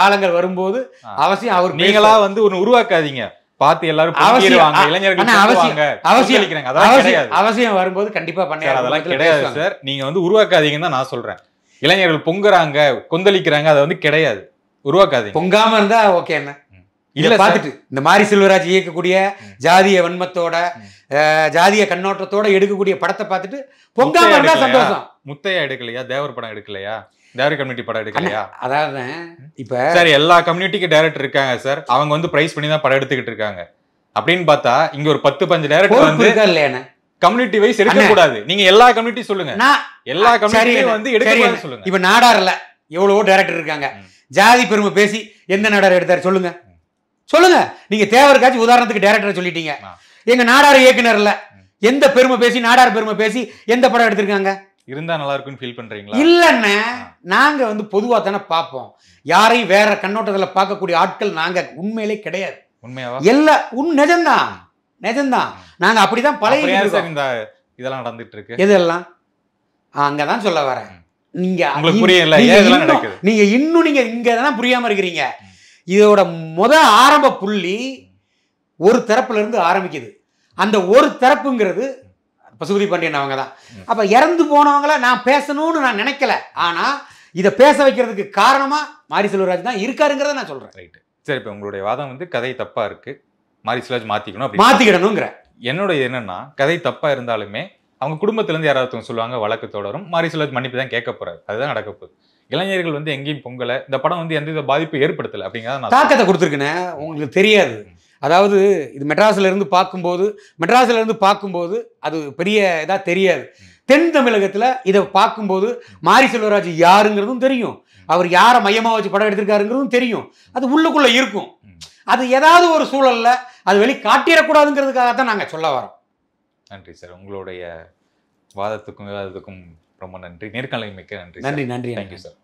காலங்கள் வரும்போது அவசியம் அவர் நீங்களா வந்து ஒன்னு உருவாக்காதீங்க. பார்த்து எல்லாரும் அவசியம் வரும்போது கண்டிப்பா பண்ணையார் அதெல்லாம் கிடையாது சார். நீங்க வந்து உருவாக்காதீங்கன்னு தான் நான் சொல்றேன். இளைஞர்கள் பொங்குறாங்க, கொந்தளிக்கிறாங்க, அதை வந்து கிடையாது, உருவாக்காதீங்க. பொங்காம இருந்தா ஓகே. என்ன இல்ல பார்த்துட்டு இந்த மாரி செல்வராஜ் இயக்கக்கூடிய ஜாதிய வன்மத்தோட ஜாதிய கண்ணோட்டத்தோட எடுக்கக்கூடிய படத்தை பார்த்துட்டு பொங்காம இருந்தா சந்தோஷம். முத்தையா எடுக்கலையா? தேவர் படம் எடுக்கலையா? தேவர் கம்யூனிட்டி படம் எடுக்கலையா? அதாவது இப்ப சார் எல்லா கம்யூனிட்டிக்கு டைரக்டர் இருக்காங்க சார். அவங்க வந்து பிரைஸ் பண்ணி தான் படம் எடுத்துக்கிட்டு இருக்காங்க. அப்படின்னு பார்த்தா இங்க ஒரு 10-15 டைரக்டர் வந்து கம்யூனிட்டி வைஸ் எடுக்க கூடாது. நீங்க எல்லா கம்யூனிட்டி சொல்லுங்க, எல்லா கம்யூனிட்டியும் வந்து எடுக்க கூடாது சொல்லுங்க. இப்ப நாடார்ல எவ்வளவோ டைரக்டர் இருக்காங்க. ஜாதி பெருமை பேசி எந்த நாடார் எடுத்தாரு சொல்லுங்க சொல்லுங்க. நீங்க தேவருக்காச்சும் உதாரணத்துக்கு டைரக்டர் சொல்லிட்டீங்க. எங்க நாடார் இயக்குனர்ல எந்த பெருமை பேசி, நாடார் பெருமை பேசி எந்த படம் எடுத்திருக்காங்க? இருந்தா நல்லா இருக்கும்னு ஃபீல் பண்றீங்களா? இல்லன்னு நாங்க வந்து பொதுவா தானே பார்ப்போம். யாரையும் வேற கண்ணோட்டத்துல பார்க்கக்கூடிய ஆட்கள் நாங்க உண்மையிலே கிடையாது. உண்மையாவா? எல்லாம் நிஜம்தான். நாங்க அப்படிதான் பழைய இதெல்லாம் நடந்துட்டு இருக்கு. எதெல்லாம் அங்கதான் சொல்ல வரேன். நீங்க நீங்க இன்னும் நீங்க இங்கதான் புரியாம இருக்கிறீங்க. இதோட ஆரம்ப புள்ளி ஒரு தரப்புல இருந்து ஆரம்பிக்குது. அந்த ஒரு தரப்புங்கிறது பசுபதி பாண்டியன் அவங்க தான். அப்ப இறந்து போனவங்கள நான் பேசணும்னு நான் நினைக்கல. ஆனா இதை பேச வைக்கிறதுக்கு காரணமா மாரி செல்வராஜ் தான் இருக்காருங்கிறத நான் சொல்றேன். ரைட். சரி, இப்ப உங்களுடைய வாதம் வந்து கதை தப்பா இருக்கு, மாரி செல்வராஜ் மாத்திக்கிடணுங்கிற. என்னோட என்னன்னா, கதை தப்பா இருந்தாலுமே அவங்க குடும்பத்துல இருந்து யாராவது சொல்லுவாங்க, வழக்கு தொடரும், மாரி செல்வராஜ் மன்னிப்பு தான் கேட்க போறாரு. அதுதான் நடக்க போகுது. இளைஞர்கள் வந்து எங்கேயும் பொங்கல, இந்த படம் வந்து எந்த பாதிப்பு ஏற்படுத்தல அப்படிங்கிறத தாக்கத்தை கொடுத்துருக்குன்னு உங்களுக்கு தெரியாது. அதாவது இது மெட்ராஸ்ல இருந்து பார்க்கும்போது அது பெரிய இதா தெரியாது. தென் தமிழகத்துல இதை பார்க்கும்போது மாரி செல்வராஜ் யாருங்கிறதும் தெரியும், அவர் யாரை மையமா வச்சு படம் எடுத்திருக்காருங்கிறதும் தெரியும். அது உள்ளுக்குள்ள இருக்கும். அது ஏதாவது ஒரு சூழல்ல அது வெளி காட்டிடக்கூடாதுங்கிறதுக்காகத்தான் நாங்க சொல்ல வரோம். நன்றி சார். உங்களுடைய வாதத்துக்கும் விவாதத்துக்கும் ரொம்ப நன்றி. நேர்காணலுக்கு மிக்க நன்றி. நன்றி. Thank you sir.